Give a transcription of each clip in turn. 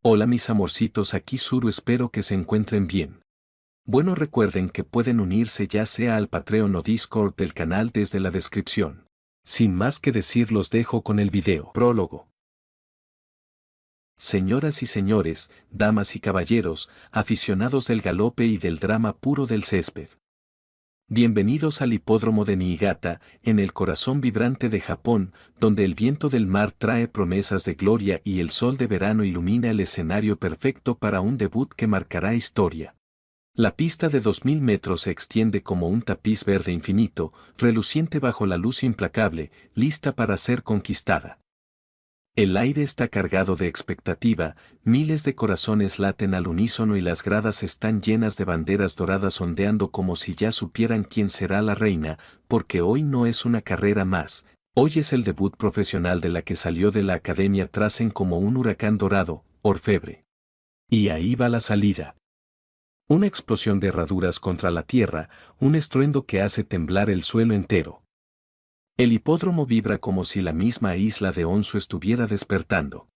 Hola mis amorcitos, aquí Suru, espero que se encuentren bien. Bueno, recuerden que pueden unirse ya sea al Patreon o Discord del canal desde la descripción. Sin más que decir, los dejo con el video. Prólogo. Señoras y señores, damas y caballeros, aficionados del galope y del drama puro del césped. Bienvenidos al hipódromo de Niigata, en el corazón vibrante de Japón, donde el viento del mar trae promesas de gloria y el sol de verano ilumina el escenario perfecto para un debut que marcará historia. La pista de 2000 metros se extiende como un tapiz verde infinito, reluciente bajo la luz implacable, lista para ser conquistada. El aire está cargado de expectativa, miles de corazones laten al unísono y las gradas están llenas de banderas doradas ondeando como si ya supieran quién será la reina, porque hoy no es una carrera más, hoy es el debut profesional de la que salió de la academia Tracen como un huracán dorado, orfebre. Y ahí va la salida. Una explosión de herraduras contra la tierra, un estruendo que hace temblar el suelo entero. El hipódromo vibra como si la misma isla de Onsu estuviera despertando.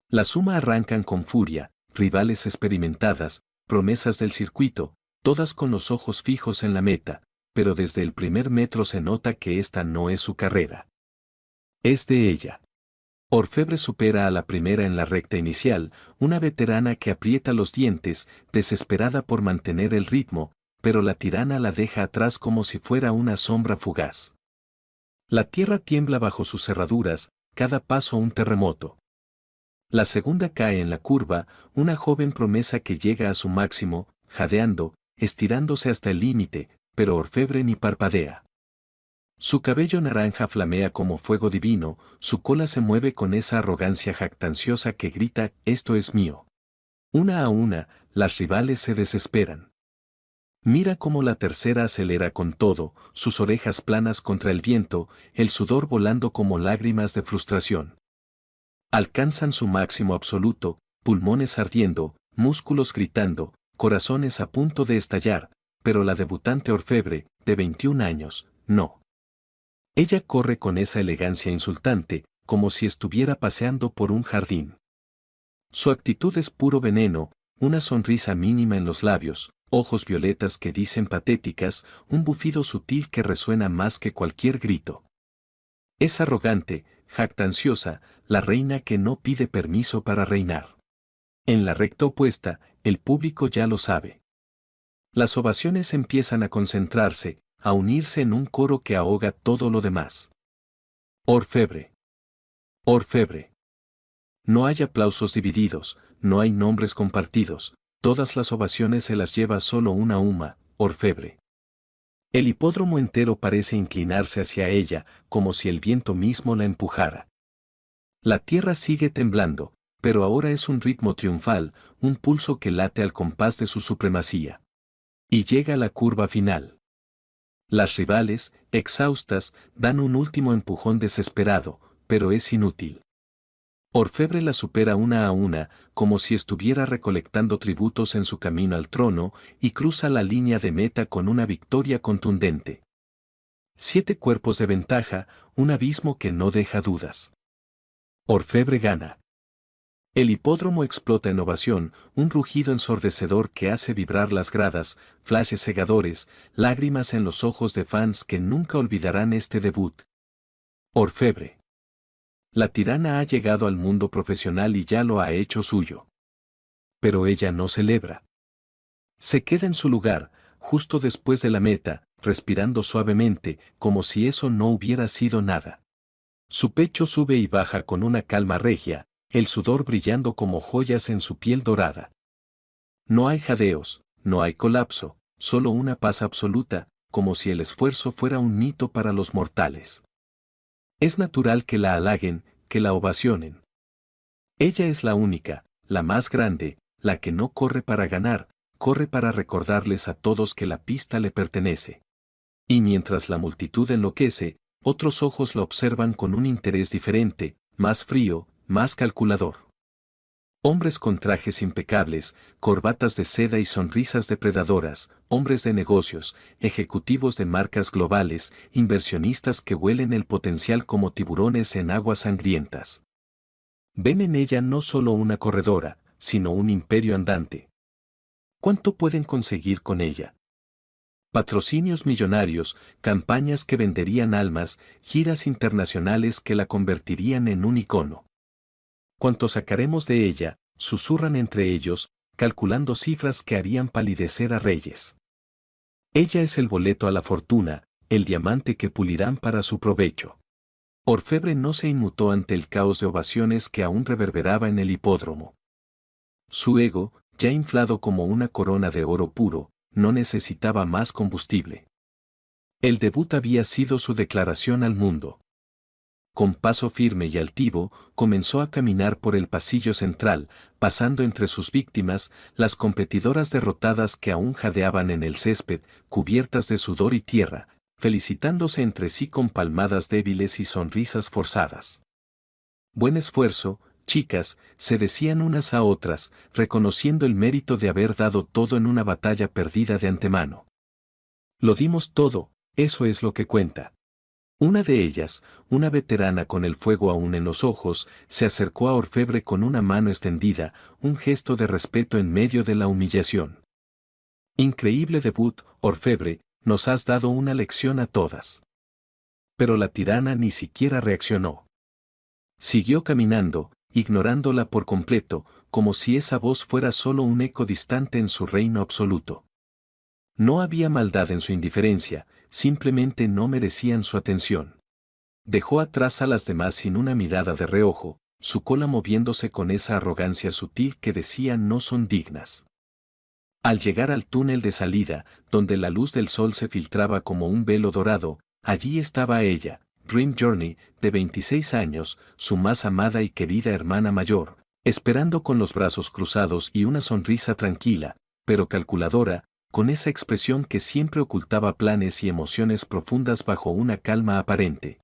La suma arrancan con furia, rivales experimentadas, promesas del circuito, todas con los ojos fijos en la meta, pero desde el primer metro se nota que esta no es su carrera. Es de ella. Orfebre supera a la primera en la recta inicial, una veterana que aprieta los dientes, desesperada por mantener el ritmo, pero la tirana la deja atrás como si fuera una sombra fugaz. La tierra tiembla bajo sus cerraduras, cada paso un terremoto. La segunda cae en la curva, una joven promesa que llega a su máximo, jadeando, estirándose hasta el límite, pero Orfebre ni parpadea. Su cabello naranja flamea como fuego divino, su cola se mueve con esa arrogancia jactanciosa que grita, esto es mío. Una a una, las rivales se desesperan. Mira cómo la tercera acelera con todo, sus orejas planas contra el viento, el sudor volando como lágrimas de frustración. Alcanzan su máximo absoluto, pulmones ardiendo, músculos gritando, corazones a punto de estallar, pero la debutante Orfebre, de 21 años, no. Ella corre con esa elegancia insultante, como si estuviera paseando por un jardín. Su actitud es puro veneno, una sonrisa mínima en los labios, ojos violetas que dicen patéticas, un bufido sutil que resuena más que cualquier grito. Es arrogante, jactanciosa, la reina que no pide permiso para reinar. En la recta opuesta, el público ya lo sabe. Las ovaciones empiezan a concentrarse, a unirse en un coro que ahoga todo lo demás. Orfebre. Orfebre. No hay aplausos divididos, no hay nombres compartidos, todas las ovaciones se las lleva solo una Uma, Orfebre. El hipódromo entero parece inclinarse hacia ella, como si el viento mismo la empujara. La tierra sigue temblando, pero ahora es un ritmo triunfal, un pulso que late al compás de su supremacía. Y llega la curva final. Las rivales, exhaustas, dan un último empujón desesperado, pero es inútil. Orfebre la supera una a una, como si estuviera recolectando tributos en su camino al trono, y cruza la línea de meta con una victoria contundente. 7 cuerpos de ventaja, un abismo que no deja dudas. Orfebre gana. El hipódromo explota en ovación, un rugido ensordecedor que hace vibrar las gradas, flashes cegadores, lágrimas en los ojos de fans que nunca olvidarán este debut. Orfebre. La tirana ha llegado al mundo profesional y ya lo ha hecho suyo. Pero ella no celebra. Se queda en su lugar, justo después de la meta, respirando suavemente, como si eso no hubiera sido nada. Su pecho sube y baja con una calma regia, el sudor brillando como joyas en su piel dorada. No hay jadeos, no hay colapso, solo una paz absoluta, como si el esfuerzo fuera un mito para los mortales. Es natural que la halaguen, que la ovacionen. Ella es la única, la más grande, la que no corre para ganar, corre para recordarles a todos que la pista le pertenece. Y mientras la multitud enloquece, otros ojos la observan con un interés diferente, más frío, más calculador. Hombres con trajes impecables, corbatas de seda y sonrisas depredadoras, hombres de negocios, ejecutivos de marcas globales, inversionistas que huelen el potencial como tiburones en aguas sangrientas. Ven en ella no solo una corredora, sino un imperio andante. ¿Cuánto pueden conseguir con ella? Patrocinios millonarios, campañas que venderían almas, giras internacionales que la convertirían en un icono. ¿Cuánto sacaremos de ella?, susurran entre ellos, calculando cifras que harían palidecer a reyes. Ella es el boleto a la fortuna, el diamante que pulirán para su provecho. Orfebre no se inmutó ante el caos de ovaciones que aún reverberaba en el hipódromo. Su ego, ya inflado como una corona de oro puro, no necesitaba más combustible. El debut había sido su declaración al mundo. Con paso firme y altivo, comenzó a caminar por el pasillo central, pasando entre sus víctimas, las competidoras derrotadas que aún jadeaban en el césped, cubiertas de sudor y tierra, felicitándose entre sí con palmadas débiles y sonrisas forzadas. Buen esfuerzo, chicas, se decían unas a otras, reconociendo el mérito de haber dado todo en una batalla perdida de antemano. Lo dimos todo, eso es lo que cuenta. Una de ellas, una veterana con el fuego aún en los ojos, se acercó a Orfebre con una mano extendida, un gesto de respeto en medio de la humillación. Increíble debut, Orfebre, nos has dado una lección a todas. Pero la tirana ni siquiera reaccionó. Siguió caminando, ignorándola por completo, como si esa voz fuera solo un eco distante en su reino absoluto. No había maldad en su indiferencia, simplemente no merecían su atención. Dejó atrás a las demás sin una mirada de reojo, su cola moviéndose con esa arrogancia sutil que decía no son dignas. Al llegar al túnel de salida, donde la luz del sol se filtraba como un velo dorado, allí estaba ella, Dream Journey, de 26 años, su más amada y querida hermana mayor, esperando con los brazos cruzados y una sonrisa tranquila, pero calculadora, con esa expresión que siempre ocultaba planes y emociones profundas bajo una calma aparente.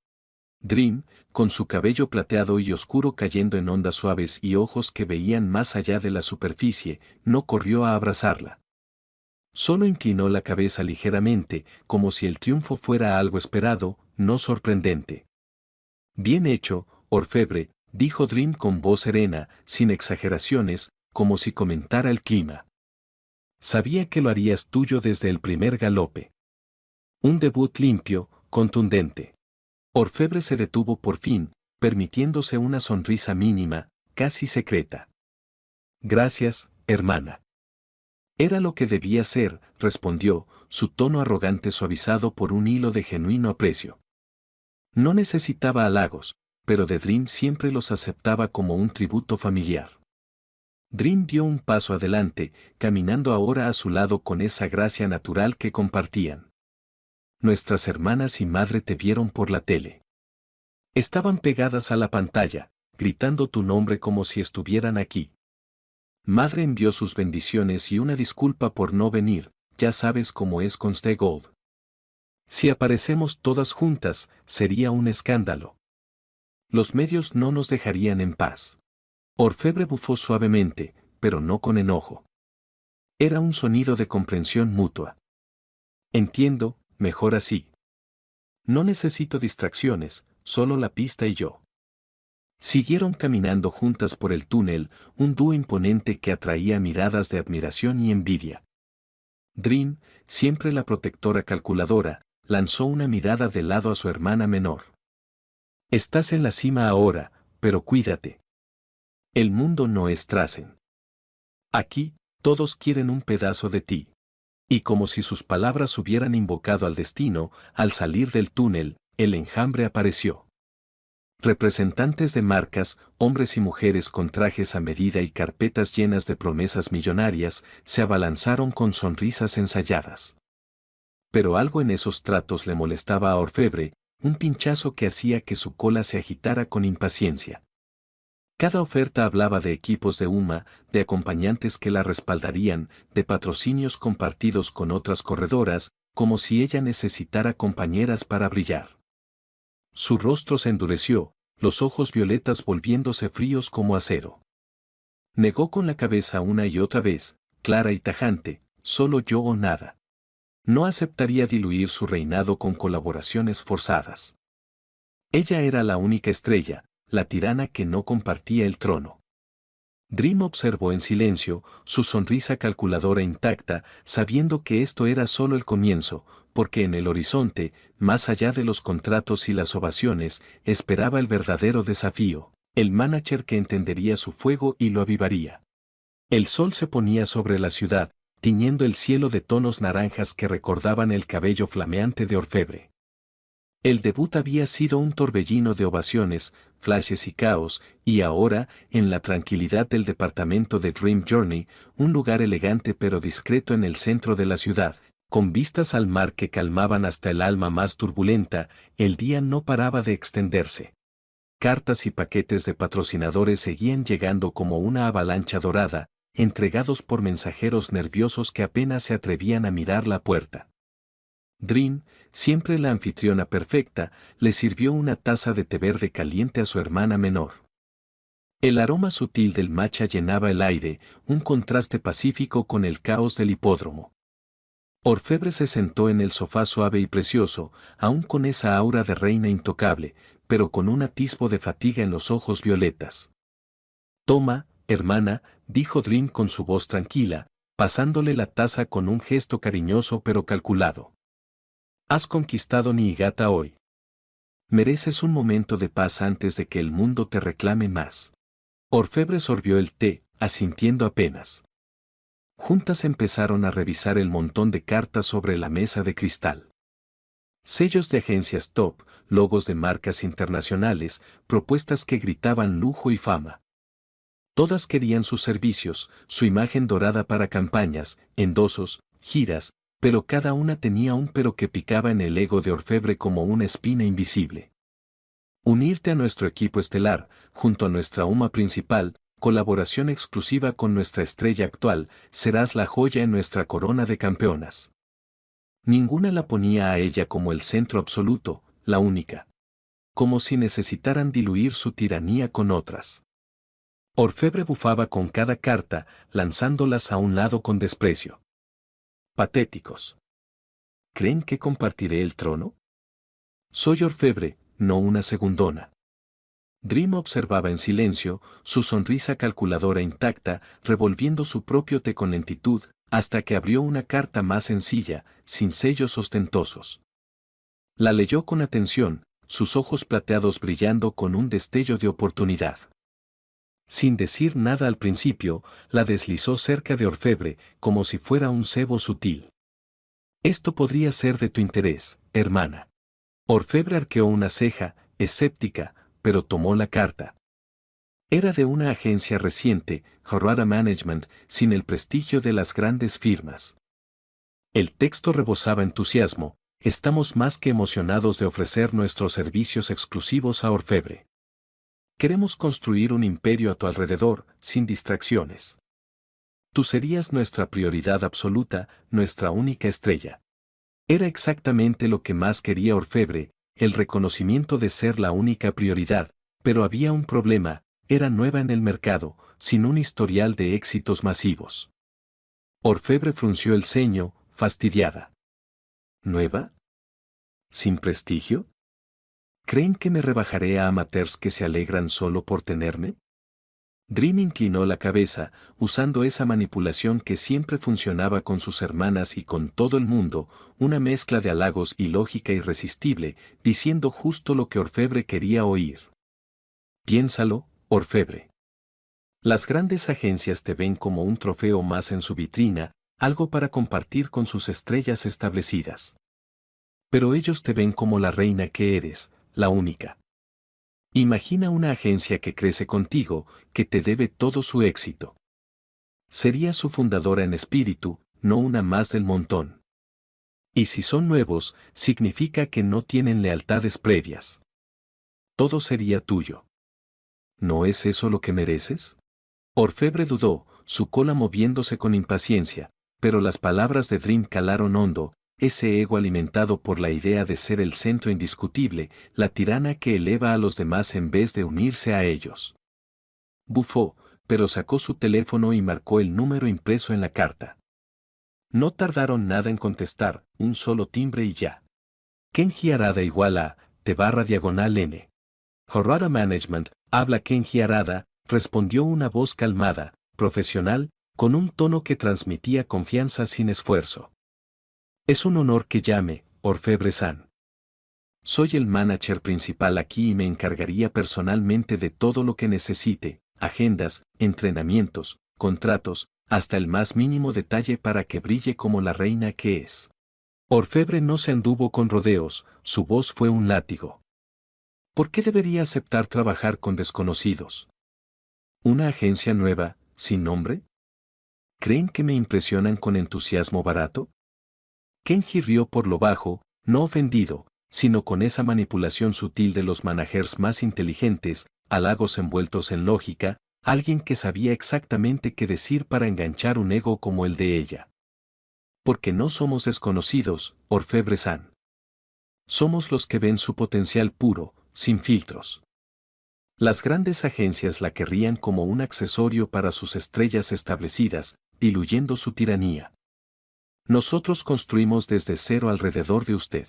Dream, con su cabello plateado y oscuro cayendo en ondas suaves y ojos que veían más allá de la superficie, no corrió a abrazarla. Solo inclinó la cabeza ligeramente, como si el triunfo fuera algo esperado, no sorprendente. Bien hecho, Orfebre, dijo Dream con voz serena, sin exageraciones, como si comentara el clima. Sabía que lo harías tuyo desde el primer galope. Un debut limpio, contundente. Orfebre se detuvo por fin, permitiéndose una sonrisa mínima, casi secreta. Gracias, hermana. Era lo que debía ser, respondió, su tono arrogante suavizado por un hilo de genuino aprecio. No necesitaba halagos, pero de Dream siempre los aceptaba como un tributo familiar. Dream dio un paso adelante, caminando ahora a su lado con esa gracia natural que compartían. Nuestras hermanas y madre te vieron por la tele. Estaban pegadas a la pantalla, gritando tu nombre como si estuvieran aquí. Madre envió sus bendiciones y una disculpa por no venir, ya sabes cómo es con Stay Gold. Si aparecemos todas juntas, sería un escándalo. Los medios no nos dejarían en paz. Orfebre bufó suavemente, pero no con enojo. Era un sonido de comprensión mutua. Entiendo, mejor así. No necesito distracciones, solo la pista y yo. Siguieron caminando juntas por el túnel, un dúo imponente que atraía miradas de admiración y envidia. Dream, siempre la protectora calculadora, lanzó una mirada de lado a su hermana menor. Estás en la cima ahora, pero cuídate. El mundo no es Trasen. Aquí, todos quieren un pedazo de ti. Y como si sus palabras hubieran invocado al destino, al salir del túnel, el enjambre apareció. Representantes de marcas, hombres y mujeres con trajes a medida y carpetas llenas de promesas millonarias, se abalanzaron con sonrisas ensayadas. Pero algo en esos tratos le molestaba a Orfebre, un pinchazo que hacía que su cola se agitara con impaciencia. Cada oferta hablaba de equipos de UMA, de acompañantes que la respaldarían, de patrocinios compartidos con otras corredoras, como si ella necesitara compañeras para brillar. Su rostro se endureció, los ojos violetas volviéndose fríos como acero. Negó con la cabeza una y otra vez, clara y tajante, solo yo o nada. No aceptaría diluir su reinado con colaboraciones forzadas. Ella era la única estrella, la tirana que no compartía el trono. Dream observó en silencio, su sonrisa calculadora intacta, sabiendo que esto era solo el comienzo, porque en el horizonte, más allá de los contratos y las ovaciones, esperaba el verdadero desafío, el manager que entendería su fuego y lo avivaría. El sol se ponía sobre la ciudad, tiñendo el cielo de tonos naranjas que recordaban el cabello flameante de orfebre. El debut había sido un torbellino de ovaciones, flashes y caos, y ahora, en la tranquilidad del departamento de Dream Journey, un lugar elegante pero discreto en el centro de la ciudad, con vistas al mar que calmaban hasta el alma más turbulenta, el día no paraba de extenderse. Cartas y paquetes de patrocinadores seguían llegando como una avalancha dorada, entregados por mensajeros nerviosos que apenas se atrevían a mirar la puerta. Dream, siempre la anfitriona perfecta, le sirvió una taza de té verde caliente a su hermana menor. El aroma sutil del matcha llenaba el aire, un contraste pacífico con el caos del hipódromo. Orfebre se sentó en el sofá suave y precioso, aún con esa aura de reina intocable, pero con un atisbo de fatiga en los ojos violetas. «Toma, hermana», dijo Dream con su voz tranquila, pasándole la taza con un gesto cariñoso pero calculado. «Has conquistado Niigata hoy. Mereces un momento de paz antes de que el mundo te reclame más». Orfebre sorbió el té, asintiendo apenas. Juntas empezaron a revisar el montón de cartas sobre la mesa de cristal. Sellos de agencias top, logos de marcas internacionales, propuestas que gritaban lujo y fama. Todas querían sus servicios, su imagen dorada para campañas, endosos, giras, pero cada una tenía un pero que picaba en el ego de Orfebre como una espina invisible. Unirte a nuestro equipo estelar, junto a nuestra UMA principal, colaboración exclusiva con nuestra estrella actual, serás la joya en nuestra corona de campeonas. Ninguna la ponía a ella como el centro absoluto, la única. Como si necesitaran diluir su tiranía con otras. Orfebre bufaba con cada carta, lanzándolas a un lado con desprecio. Patéticos. ¿Creen que compartiré el trono? Soy Orfebre, no una segundona. Dream observaba en silencio, su sonrisa calculadora intacta, revolviendo su propio té con lentitud, hasta que abrió una carta más sencilla, sin sellos ostentosos. La leyó con atención, sus ojos plateados brillando con un destello de oportunidad. Sin decir nada al principio, la deslizó cerca de Orfebre, como si fuera un cebo sutil. Esto podría ser de tu interés, hermana. Orfebre arqueó una ceja, escéptica, pero tomó la carta. Era de una agencia reciente, Harada Management, sin el prestigio de las grandes firmas. El texto rebosaba entusiasmo, estamos más que emocionados de ofrecer nuestros servicios exclusivos a Orfebre. Queremos construir un imperio a tu alrededor, sin distracciones. Tú serías nuestra prioridad absoluta, nuestra única estrella. Era exactamente lo que más quería Orfebre, el reconocimiento de ser la única prioridad, pero había un problema, era nueva en el mercado, sin un historial de éxitos masivos. Orfebre frunció el ceño, fastidiada. ¿Nueva? ¿Sin prestigio? ¿Creen que me rebajaré a amateurs que se alegran solo por tenerme? Dream inclinó la cabeza, usando esa manipulación que siempre funcionaba con sus hermanas y con todo el mundo, una mezcla de halagos y lógica irresistible, diciendo justo lo que Orfebre quería oír. Piénsalo, Orfebre. Las grandes agencias te ven como un trofeo más en su vitrina, algo para compartir con sus estrellas establecidas. Pero ellos te ven como la reina que eres, la única. Imagina una agencia que crece contigo, que te debe todo su éxito. Sería su fundadora en espíritu, no una más del montón. Y si son nuevos, significa que no tienen lealtades previas. Todo sería tuyo. ¿No es eso lo que mereces? Orfebre dudó, su cola moviéndose con impaciencia, pero las palabras de Dream calaron hondo, ese ego alimentado por la idea de ser el centro indiscutible, la tirana que eleva a los demás en vez de unirse a ellos. Bufó, pero sacó su teléfono y marcó el número impreso en la carta. No tardaron nada en contestar, un solo timbre y ya. Kenji Arada igual a, /N. Harada Management, habla Kenji Arada, respondió una voz calmada, profesional, con un tono que transmitía confianza sin esfuerzo. Es un honor que llame, Orfebre-san. Soy el manager principal aquí y me encargaría personalmente de todo lo que necesite, agendas, entrenamientos, contratos, hasta el más mínimo detalle para que brille como la reina que es. Orfebre no se anduvo con rodeos, su voz fue un látigo. ¿Por qué debería aceptar trabajar con desconocidos? ¿Una agencia nueva, sin nombre? ¿Creen que me impresionan con entusiasmo barato? Kenji rió por lo bajo, no ofendido, sino con esa manipulación sutil de los managers más inteligentes, halagos envueltos en lógica, alguien que sabía exactamente qué decir para enganchar un ego como el de ella. Porque no somos desconocidos, Orfebre-san. Somos los que ven su potencial puro, sin filtros. Las grandes agencias la querrían como un accesorio para sus estrellas establecidas, diluyendo su tiranía. Nosotros construimos desde cero alrededor de usted.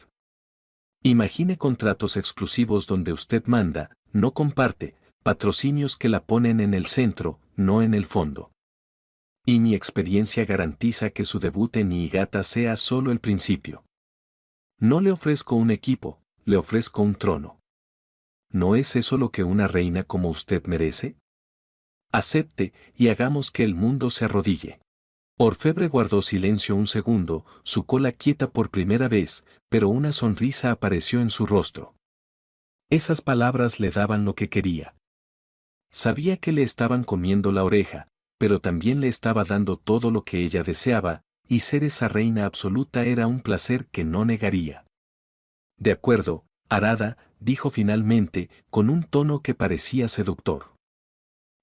Imagine contratos exclusivos donde usted manda, no comparte, patrocinios que la ponen en el centro, no en el fondo. Y mi experiencia garantiza que su debut en Niigata sea solo el principio. No le ofrezco un equipo, le ofrezco un trono. ¿No es eso lo que una reina como usted merece? Acepte, y hagamos que el mundo se arrodille. Orfebre guardó silencio un segundo, su cola quieta por primera vez, pero una sonrisa apareció en su rostro. Esas palabras le daban lo que quería. Sabía que le estaban comiendo la oreja, pero también le estaba dando todo lo que ella deseaba, y ser esa reina absoluta era un placer que no negaría. De acuerdo, Harada, dijo finalmente, con un tono que parecía seductor.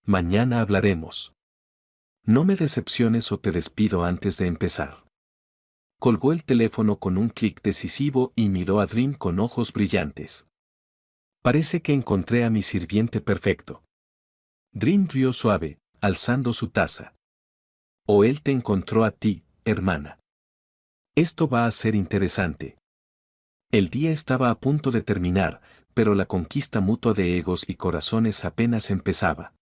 Mañana hablaremos. No me decepciones o te despido antes de empezar. Colgó el teléfono con un clic decisivo y miró a Dream con ojos brillantes. Parece que encontré a mi sirviente perfecto. Dream rió suave, alzando su taza. O él te encontró a ti, hermana. Esto va a ser interesante. El día estaba a punto de terminar, pero la conquista mutua de egos y corazones apenas empezaba.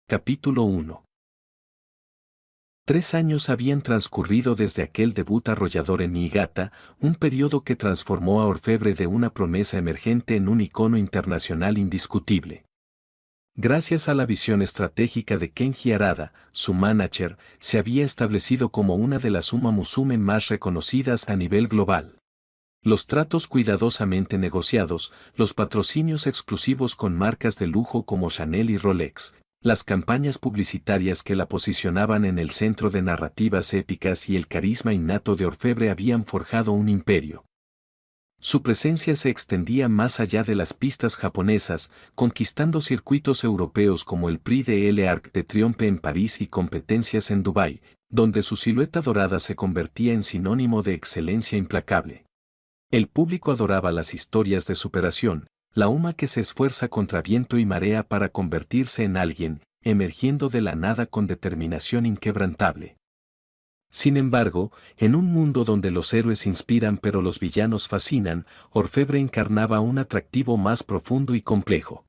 Capítulo 1. 3 años habían transcurrido desde aquel debut arrollador en Niigata, un periodo que transformó a Orfebre de una promesa emergente en un icono internacional indiscutible. Gracias a la visión estratégica de Kenji Harada, su manager, se había establecido como una de las Uma Musume más reconocidas a nivel global. Los tratos cuidadosamente negociados, los patrocinios exclusivos con marcas de lujo como Chanel y Rolex, las campañas publicitarias que la posicionaban en el centro de narrativas épicas y el carisma innato de Orfebre habían forjado un imperio. Su presencia se extendía más allá de las pistas japonesas, conquistando circuitos europeos como el Prix de l'Arc de Triomphe en París y competencias en Dubái, donde su silueta dorada se convertía en sinónimo de excelencia implacable. El público adoraba las historias de superación, la Uma que se esfuerza contra viento y marea para convertirse en alguien, emergiendo de la nada con determinación inquebrantable. Sin embargo, en un mundo donde los héroes inspiran pero los villanos fascinan, Orfebre encarnaba un atractivo más profundo y complejo.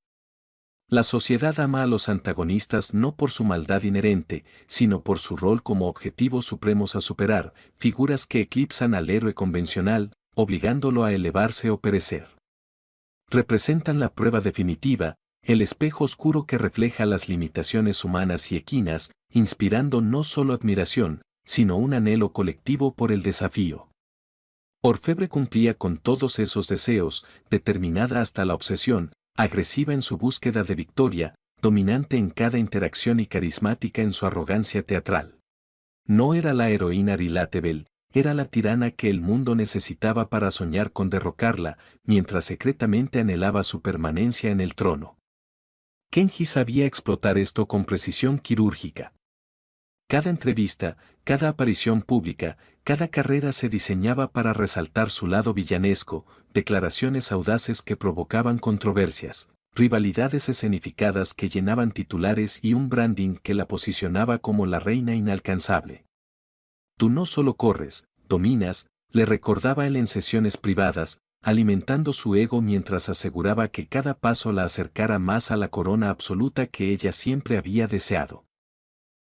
La sociedad ama a los antagonistas no por su maldad inherente, sino por su rol como objetivos supremos a superar, figuras que eclipsan al héroe convencional, obligándolo a elevarse o perecer. Representan la prueba definitiva, el espejo oscuro que refleja las limitaciones humanas y equinas, inspirando no solo admiración, sino un anhelo colectivo por el desafío. Orfebre cumplía con todos esos deseos, determinada hasta la obsesión, agresiva en su búsqueda de victoria, dominante en cada interacción y carismática en su arrogancia teatral. No era la heroína relatable, era la tirana que el mundo necesitaba para soñar con derrocarla, mientras secretamente anhelaba su permanencia en el trono. Kenji sabía explotar esto con precisión quirúrgica. Cada entrevista, cada aparición pública, cada carrera se diseñaba para resaltar su lado villanesco, declaraciones audaces que provocaban controversias, rivalidades escenificadas que llenaban titulares y un branding que la posicionaba como la reina inalcanzable. Tú no solo corres, dominas, le recordaba él en sesiones privadas, alimentando su ego mientras aseguraba que cada paso la acercara más a la corona absoluta que ella siempre había deseado.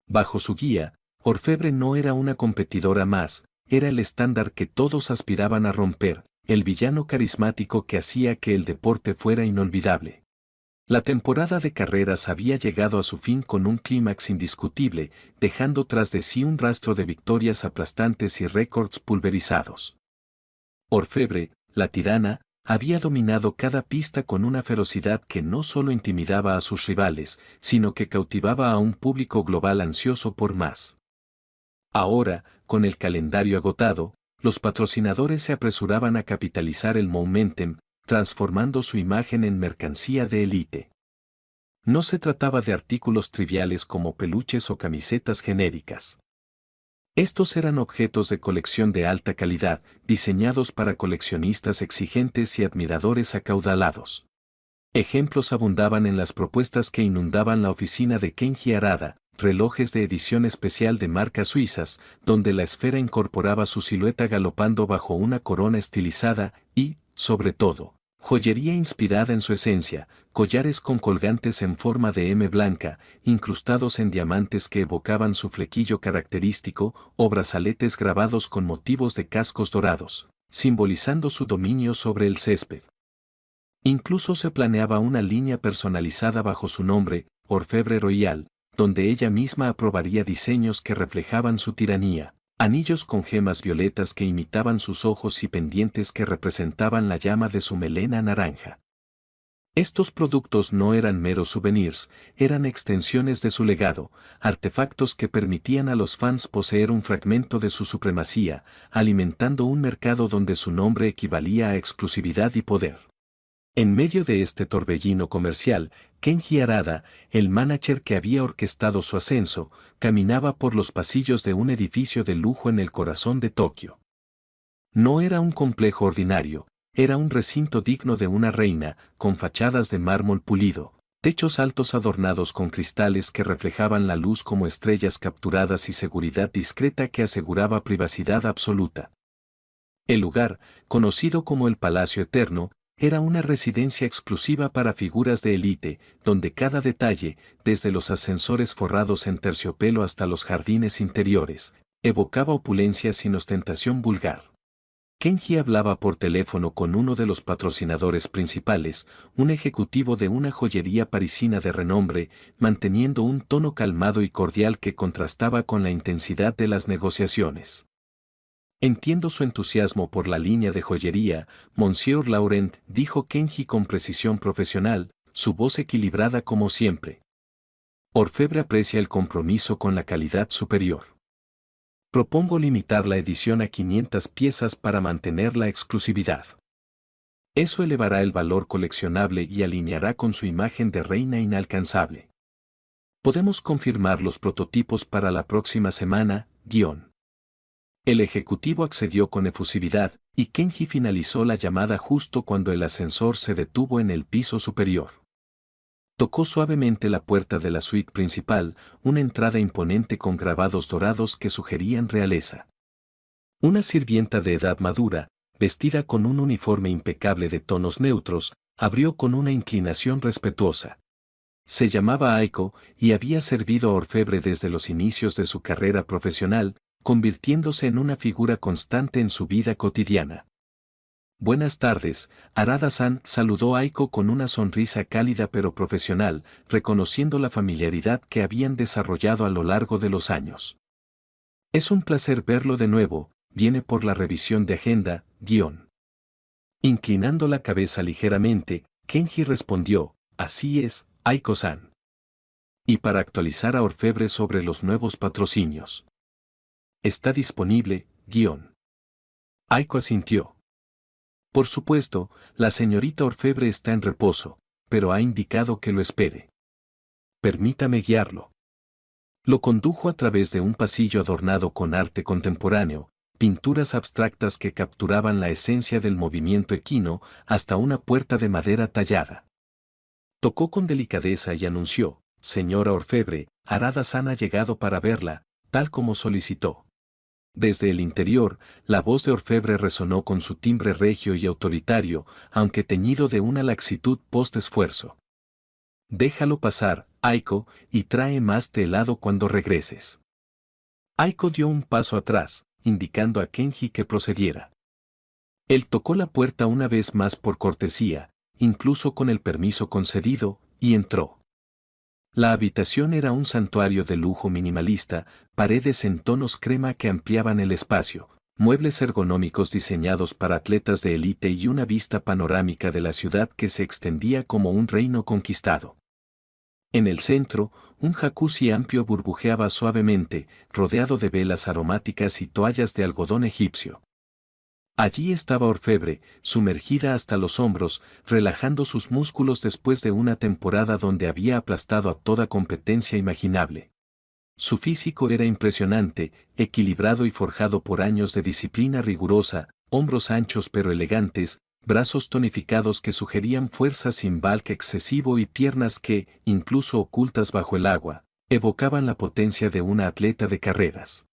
Bajo su guía, Orfebre no era una competidora más, era el estándar que todos aspiraban a romper, el villano carismático que hacía que el deporte fuera inolvidable. La temporada de carreras había llegado a su fin con un clímax indiscutible, dejando tras de sí un rastro de victorias aplastantes y récords pulverizados. Orfebre, la tirana, había dominado cada pista con una ferocidad que no solo intimidaba a sus rivales, sino que cautivaba a un público global ansioso por más. Ahora, con el calendario agotado, los patrocinadores se apresuraban a capitalizar el momentum, transformando su imagen en mercancía de élite. No se trataba de artículos triviales como peluches o camisetas genéricas. Estos eran objetos de colección de alta calidad, diseñados para coleccionistas exigentes y admiradores acaudalados. Ejemplos abundaban en las propuestas que inundaban la oficina de Kenji Harada, relojes de edición especial de marcas suizas, donde la esfera incorporaba su silueta galopando bajo una corona estilizada y, sobre todo, joyería inspirada en su esencia, collares con colgantes en forma de M blanca, incrustados en diamantes que evocaban su flequillo característico, o brazaletes grabados con motivos de cascos dorados, simbolizando su dominio sobre el césped. Incluso se planeaba una línea personalizada bajo su nombre, Orfebre Royal, donde ella misma aprobaría diseños que reflejaban su tiranía, anillos con gemas violetas que imitaban sus ojos y pendientes que representaban la llama de su melena naranja. Estos productos no eran meros souvenirs, eran extensiones de su legado, artefactos que permitían a los fans poseer un fragmento de su supremacía, alimentando un mercado donde su nombre equivalía a exclusividad y poder. En medio de este torbellino comercial, Kenji Harada, el manager que había orquestado su ascenso, caminaba por los pasillos de un edificio de lujo en el corazón de Tokio. No era un complejo ordinario, era un recinto digno de una reina, con fachadas de mármol pulido, techos altos adornados con cristales que reflejaban la luz como estrellas capturadas y seguridad discreta que aseguraba privacidad absoluta. El lugar, conocido como el Palacio Eterno, era una residencia exclusiva para figuras de élite, donde cada detalle, desde los ascensores forrados en terciopelo hasta los jardines interiores, evocaba opulencia sin ostentación vulgar. Kenji hablaba por teléfono con uno de los patrocinadores principales, un ejecutivo de una joyería parisina de renombre, manteniendo un tono calmado y cordial que contrastaba con la intensidad de las negociaciones. Entiendo su entusiasmo por la línea de joyería, Monsieur Laurent, dijo Kenji con precisión profesional, su voz equilibrada como siempre. Orfebre aprecia el compromiso con la calidad superior. Propongo limitar la edición a 500 piezas para mantener la exclusividad. Eso elevará el valor coleccionable y alineará con su imagen de reina inalcanzable. Podemos confirmar los prototipos para la próxima semana, guión. El ejecutivo accedió con efusividad, y Kenji finalizó la llamada justo cuando el ascensor se detuvo en el piso superior. Tocó suavemente la puerta de la suite principal, una entrada imponente con grabados dorados que sugerían realeza. Una sirvienta de edad madura, vestida con un uniforme impecable de tonos neutros, abrió con una inclinación respetuosa. Se llamaba Aiko y había servido a Orfebre desde los inicios de su carrera profesional, convirtiéndose en una figura constante en su vida cotidiana. Buenas tardes, Harada-san, saludó Aiko con una sonrisa cálida pero profesional, reconociendo la familiaridad que habían desarrollado a lo largo de los años. Es un placer verlo de nuevo, viene por la revisión de agenda, guión. Inclinando la cabeza ligeramente, Kenji respondió, así es, Aiko-san. Y para actualizar a Orfebre sobre los nuevos patrocinios. Está disponible, guión. Aiko asintió. Por supuesto, la señorita Orfebre está en reposo, pero ha indicado que lo espere. Permítame guiarlo. Lo condujo a través de un pasillo adornado con arte contemporáneo, pinturas abstractas que capturaban la esencia del movimiento equino, hasta una puerta de madera tallada. Tocó con delicadeza y anunció, señora Orfebre, Harada-san ha llegado para verla, tal como solicitó. Desde el interior, la voz de Orfebre resonó con su timbre regio y autoritario, aunque teñido de una laxitud post-esfuerzo. Déjalo pasar, Aiko, y trae más de helado cuando regreses. Aiko dio un paso atrás, indicando a Kenji que procediera. Él tocó la puerta una vez más por cortesía, incluso con el permiso concedido, y entró. La habitación era un santuario de lujo minimalista, paredes en tonos crema que ampliaban el espacio, muebles ergonómicos diseñados para atletas de élite y una vista panorámica de la ciudad que se extendía como un reino conquistado. En el centro, un jacuzzi amplio burbujeaba suavemente, rodeado de velas aromáticas y toallas de algodón egipcio. Allí estaba Orfebre, sumergida hasta los hombros, relajando sus músculos después de una temporada donde había aplastado a toda competencia imaginable. Su físico era impresionante, equilibrado y forjado por años de disciplina rigurosa, hombros anchos pero elegantes, brazos tonificados que sugerían fuerza sin bulk excesivo y piernas que, incluso ocultas bajo el agua, evocaban la potencia de una atleta de carreras.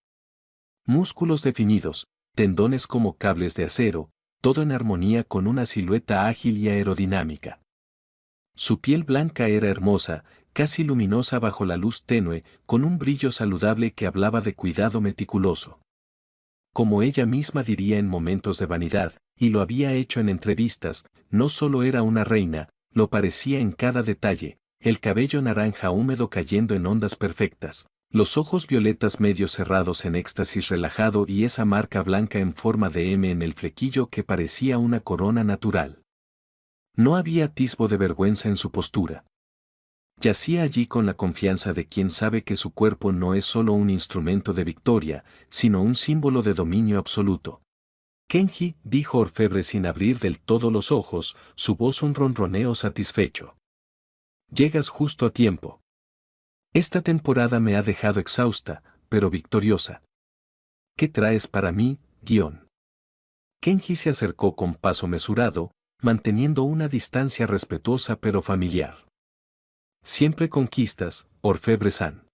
Músculos definidos, tendones como cables de acero, todo en armonía con una silueta ágil y aerodinámica. Su piel blanca era hermosa, casi luminosa bajo la luz tenue, con un brillo saludable que hablaba de cuidado meticuloso. Como ella misma diría en momentos de vanidad, y lo había hecho en entrevistas, no solo era una reina, lo parecía en cada detalle, el cabello naranja húmedo cayendo en ondas perfectas, los ojos violetas medio cerrados en éxtasis relajado y esa marca blanca en forma de M en el flequillo que parecía una corona natural. No había atisbo de vergüenza en su postura. Yacía allí con la confianza de quien sabe que su cuerpo no es solo un instrumento de victoria, sino un símbolo de dominio absoluto. Kenji, dijo Orfebre sin abrir del todo los ojos, su voz un ronroneo satisfecho. Llegas justo a tiempo. Esta temporada me ha dejado exhausta, pero victoriosa. ¿Qué traes para mí, guión? Kenji se acercó con paso mesurado, manteniendo una distancia respetuosa pero familiar. Siempre conquistas, Orfebre-san.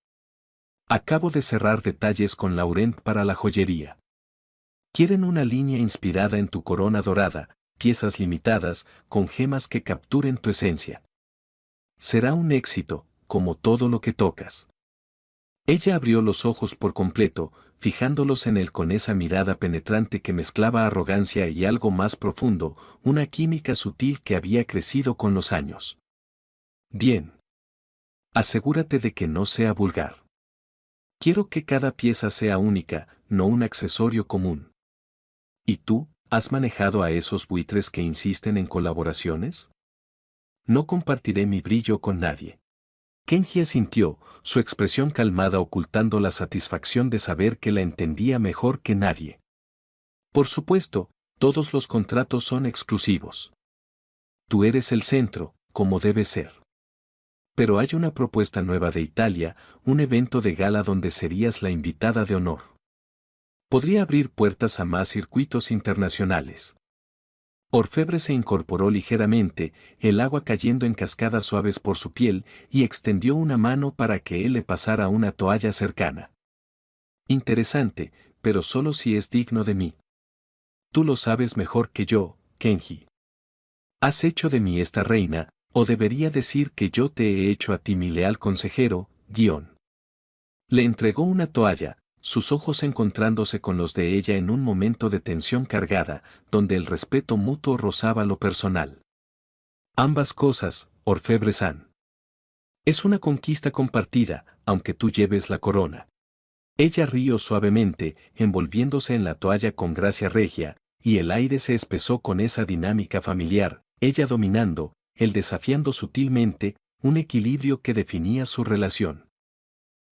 Acabo de cerrar detalles con Laurent para la joyería. Quieren una línea inspirada en tu corona dorada, piezas limitadas, con gemas que capturen tu esencia. Será un éxito, como todo lo que tocas. Ella abrió los ojos por completo, fijándolos en él con esa mirada penetrante que mezclaba arrogancia y algo más profundo, una química sutil que había crecido con los años. Bien. Asegúrate de que no sea vulgar. Quiero que cada pieza sea única, no un accesorio común. ¿Y tú, has manejado a esos buitres que insisten en colaboraciones? No compartiré mi brillo con nadie. Kenji asintió, su expresión calmada ocultando la satisfacción de saber que la entendía mejor que nadie. Por supuesto, todos los contratos son exclusivos. Tú eres el centro, como debe ser. Pero hay una propuesta nueva de Italia, un evento de gala donde serías la invitada de honor. Podría abrir puertas a más circuitos internacionales. Orfebre se incorporó ligeramente, el agua cayendo en cascadas suaves por su piel, y extendió una mano para que él le pasara una toalla cercana. Interesante, pero solo si es digno de mí. Tú lo sabes mejor que yo, Kenji. Has hecho de mí esta reina, o debería decir que yo te he hecho a ti mi leal consejero, guión. Le entregó una toalla, sus ojos encontrándose con los de ella en un momento de tensión cargada, donde el respeto mutuo rozaba lo personal. Ambas cosas, Orfebre-san. Es una conquista compartida, aunque tú lleves la corona. Ella rió suavemente, envolviéndose en la toalla con gracia regia, y el aire se espesó con esa dinámica familiar, ella dominando, él desafiando sutilmente, un equilibrio que definía su relación.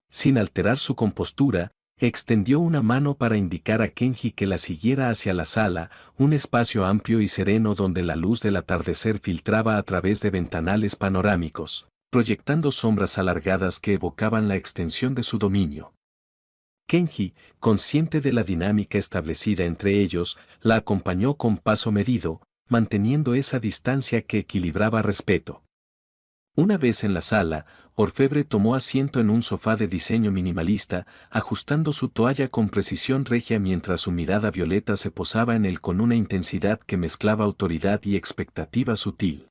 Sin alterar su compostura, extendió una mano para indicar a Kenji que la siguiera hacia la sala, un espacio amplio y sereno donde la luz del atardecer filtraba a través de ventanales panorámicos, proyectando sombras alargadas que evocaban la extensión de su dominio. Kenji, consciente de la dinámica establecida entre ellos, la acompañó con paso medido, manteniendo esa distancia que equilibraba respeto. Una vez en la sala, Orfebre tomó asiento en un sofá de diseño minimalista, ajustando su toalla con precisión regia mientras su mirada violeta se posaba en él con una intensidad que mezclaba autoridad y expectativa sutil.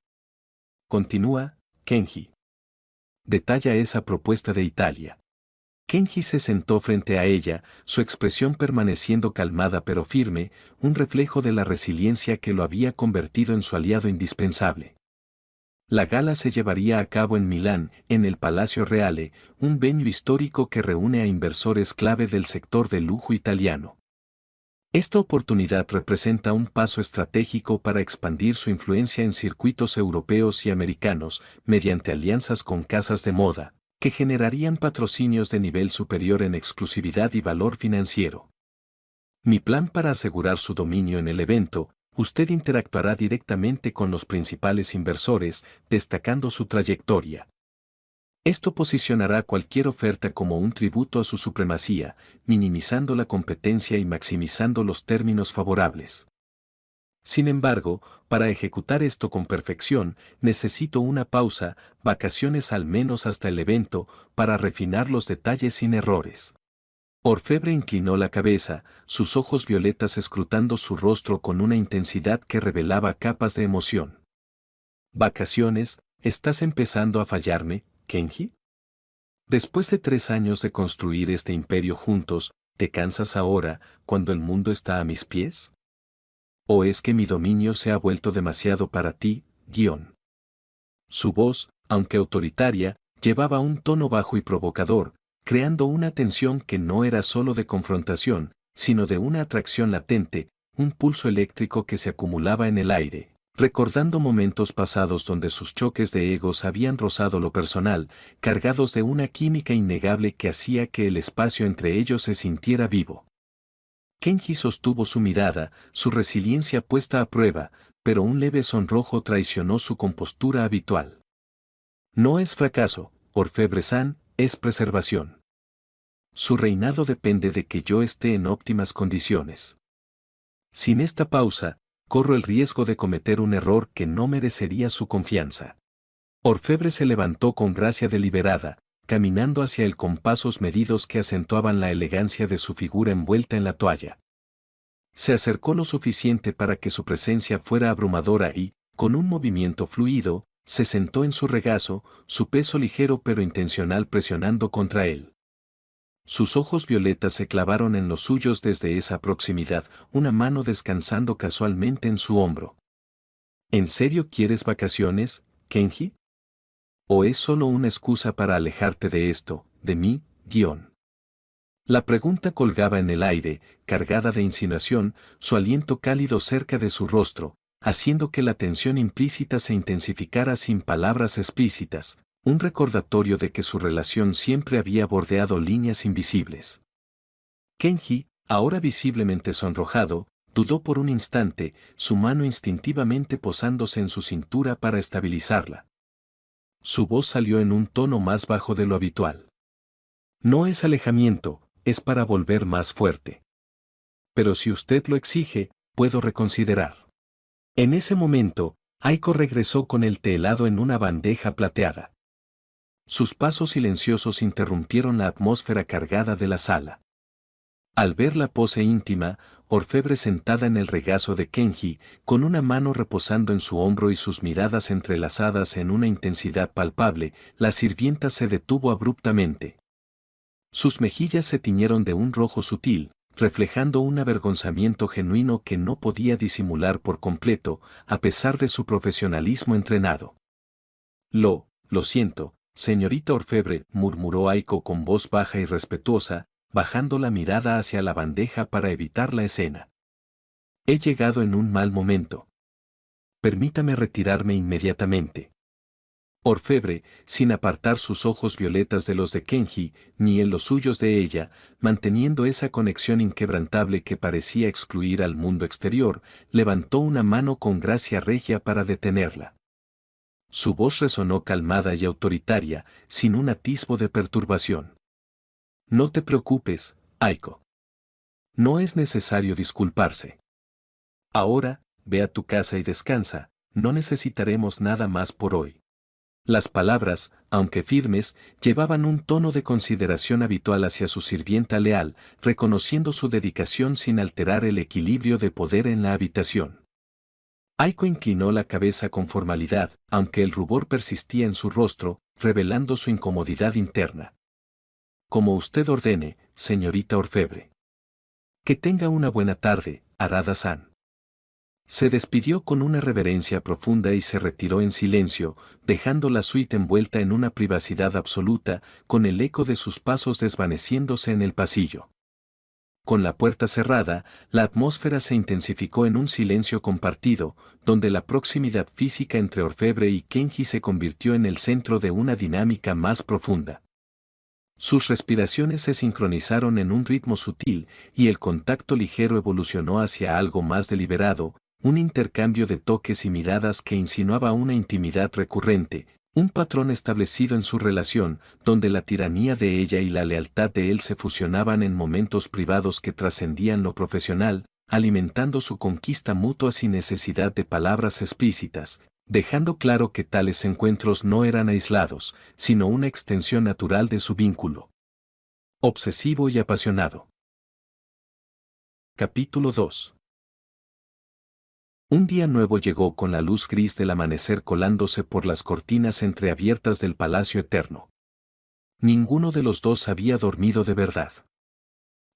Continúa, Kenji. Detalla esa propuesta de Italia. Kenji se sentó frente a ella, su expresión permaneciendo calmada pero firme, un reflejo de la resiliencia que lo había convertido en su aliado indispensable. La gala se llevaría a cabo en Milán, en el Palacio Reale, un venue histórico que reúne a inversores clave del sector de lujo italiano. Esta oportunidad representa un paso estratégico para expandir su influencia en circuitos europeos y americanos, mediante alianzas con casas de moda, que generarían patrocinios de nivel superior en exclusividad y valor financiero. Mi plan para asegurar su dominio en el evento: usted interactuará directamente con los principales inversores, destacando su trayectoria. Esto posicionará cualquier oferta como un tributo a su supremacía, minimizando la competencia y maximizando los términos favorables. Sin embargo, para ejecutar esto con perfección, necesito una pausa, vacaciones al menos hasta el evento, para refinar los detalles sin errores. Orfebre inclinó la cabeza, sus ojos violetas escrutando su rostro con una intensidad que revelaba capas de emoción. ¿Vacaciones? ¿Estás empezando a fallarme, Kenji? Después de 3 años de construir este imperio juntos, ¿te cansas ahora, cuando el mundo está a mis pies? ¿O es que mi dominio se ha vuelto demasiado para ti, guión? Su voz, aunque autoritaria, llevaba un tono bajo y provocador, creando una tensión que no era solo de confrontación, sino de una atracción latente, un pulso eléctrico que se acumulaba en el aire, recordando momentos pasados donde sus choques de egos habían rozado lo personal, cargados de una química innegable que hacía que el espacio entre ellos se sintiera vivo. Kenji sostuvo su mirada, su resiliencia puesta a prueba, pero un leve sonrojo traicionó su compostura habitual. No es fracaso, Orfebre-san, es preservación. Su reinado depende de que yo esté en óptimas condiciones. Sin esta pausa, corro el riesgo de cometer un error que no merecería su confianza. Orfebre se levantó con gracia deliberada, caminando hacia él con pasos medidos que acentuaban la elegancia de su figura envuelta en la toalla. Se acercó lo suficiente para que su presencia fuera abrumadora y, con un movimiento fluido, se sentó en su regazo, su peso ligero pero intencional presionando contra él. Sus ojos violetas se clavaron en los suyos desde esa proximidad, una mano descansando casualmente en su hombro. ¿En serio quieres vacaciones, Kenji? ¿O es solo una excusa para alejarte de esto, de mí, guión? La pregunta colgaba en el aire, cargada de insinuación, su aliento cálido cerca de su rostro, haciendo que la tensión implícita se intensificara sin palabras explícitas, un recordatorio de que su relación siempre había bordeado líneas invisibles. Kenji, ahora visiblemente sonrojado, dudó por un instante, su mano instintivamente posándose en su cintura para estabilizarla. Su voz salió en un tono más bajo de lo habitual. No es alejamiento, es para volver más fuerte. Pero si usted lo exige, puedo reconsiderar. En ese momento, Aiko regresó con el té helado en una bandeja plateada. Sus pasos silenciosos interrumpieron la atmósfera cargada de la sala. Al ver la pose íntima, Orfebre sentada en el regazo de Kenji, con una mano reposando en su hombro y sus miradas entrelazadas en una intensidad palpable, la sirvienta se detuvo abruptamente. Sus mejillas se tiñeron de un rojo sutil, reflejando un avergonzamiento genuino que no podía disimular por completo, a pesar de su profesionalismo entrenado. Lo siento, señorita Orfebre, murmuró Aiko con voz baja y respetuosa, bajando la mirada hacia la bandeja para evitar la escena. He llegado en un mal momento. Permítame retirarme inmediatamente. Orfebre, sin apartar sus ojos violetas de los de Kenji, ni en los suyos de ella, manteniendo esa conexión inquebrantable que parecía excluir al mundo exterior, levantó una mano con gracia regia para detenerla. Su voz resonó calmada y autoritaria, sin un atisbo de perturbación. No te preocupes, Aiko. No es necesario disculparse. Ahora, ve a tu casa y descansa, no necesitaremos nada más por hoy. Las palabras, aunque firmes, llevaban un tono de consideración habitual hacia su sirvienta leal, reconociendo su dedicación sin alterar el equilibrio de poder en la habitación. Aiko inclinó la cabeza con formalidad, aunque el rubor persistía en su rostro, revelando su incomodidad interna. Como usted ordene, señorita orfebre. Que tenga una buena tarde, Harada-san. Se despidió con una reverencia profunda y se retiró en silencio, dejando la suite envuelta en una privacidad absoluta, con el eco de sus pasos desvaneciéndose en el pasillo. Con la puerta cerrada, la atmósfera se intensificó en un silencio compartido, donde la proximidad física entre Orfebre y Kenji se convirtió en el centro de una dinámica más profunda. Sus respiraciones se sincronizaron en un ritmo sutil, y el contacto ligero evolucionó hacia algo más deliberado, un intercambio de toques y miradas que insinuaba una intimidad recurrente, un patrón establecido en su relación, donde la tiranía de ella y la lealtad de él se fusionaban en momentos privados que trascendían lo profesional, alimentando su conquista mutua sin necesidad de palabras explícitas, dejando claro que tales encuentros no eran aislados, sino una extensión natural de su vínculo. Obsesivo y apasionado. Capítulo 2. Un día nuevo llegó con la luz gris del amanecer colándose por las cortinas entreabiertas del Palacio Eterno. Ninguno de los dos había dormido de verdad.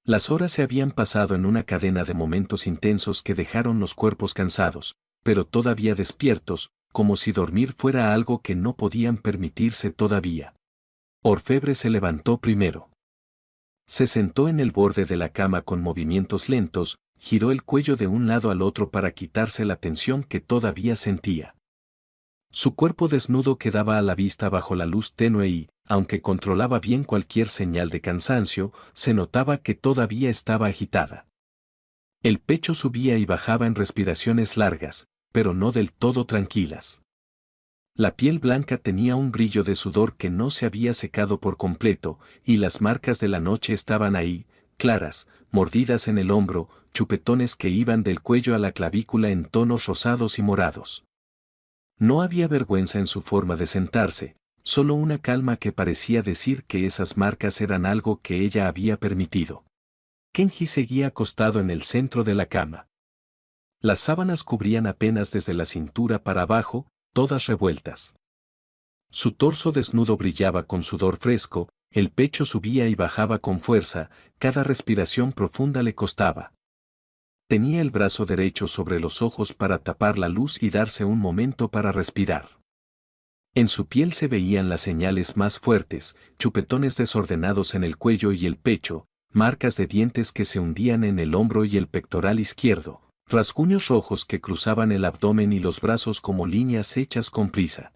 Las horas se habían pasado en una cadena de momentos intensos que dejaron los cuerpos cansados, pero todavía despiertos, como si dormir fuera algo que no podían permitirse todavía. Orfebre se levantó primero. Se sentó en el borde de la cama con movimientos lentos, giró el cuello de un lado al otro para quitarse la tensión que todavía sentía. Su cuerpo desnudo quedaba a la vista bajo la luz tenue y, aunque controlaba bien cualquier señal de cansancio, se notaba que todavía estaba agitada. El pecho subía y bajaba en respiraciones largas, pero no del todo tranquilas. La piel blanca tenía un brillo de sudor que no se había secado por completo, y las marcas de la noche estaban ahí, claras, mordidas en el hombro, chupetones que iban del cuello a la clavícula en tonos rosados y morados. No había vergüenza en su forma de sentarse, solo una calma que parecía decir que esas marcas eran algo que ella había permitido. Kenji seguía acostado en el centro de la cama. Las sábanas cubrían apenas desde la cintura para abajo, todas revueltas. Su torso desnudo brillaba con sudor fresco, el pecho subía y bajaba con fuerza, cada respiración profunda le costaba. Tenía el brazo derecho sobre los ojos para tapar la luz y darse un momento para respirar. En su piel se veían las señales más fuertes, chupetones desordenados en el cuello y el pecho, marcas de dientes que se hundían en el hombro y el pectoral izquierdo, rasguños rojos que cruzaban el abdomen y los brazos como líneas hechas con prisa.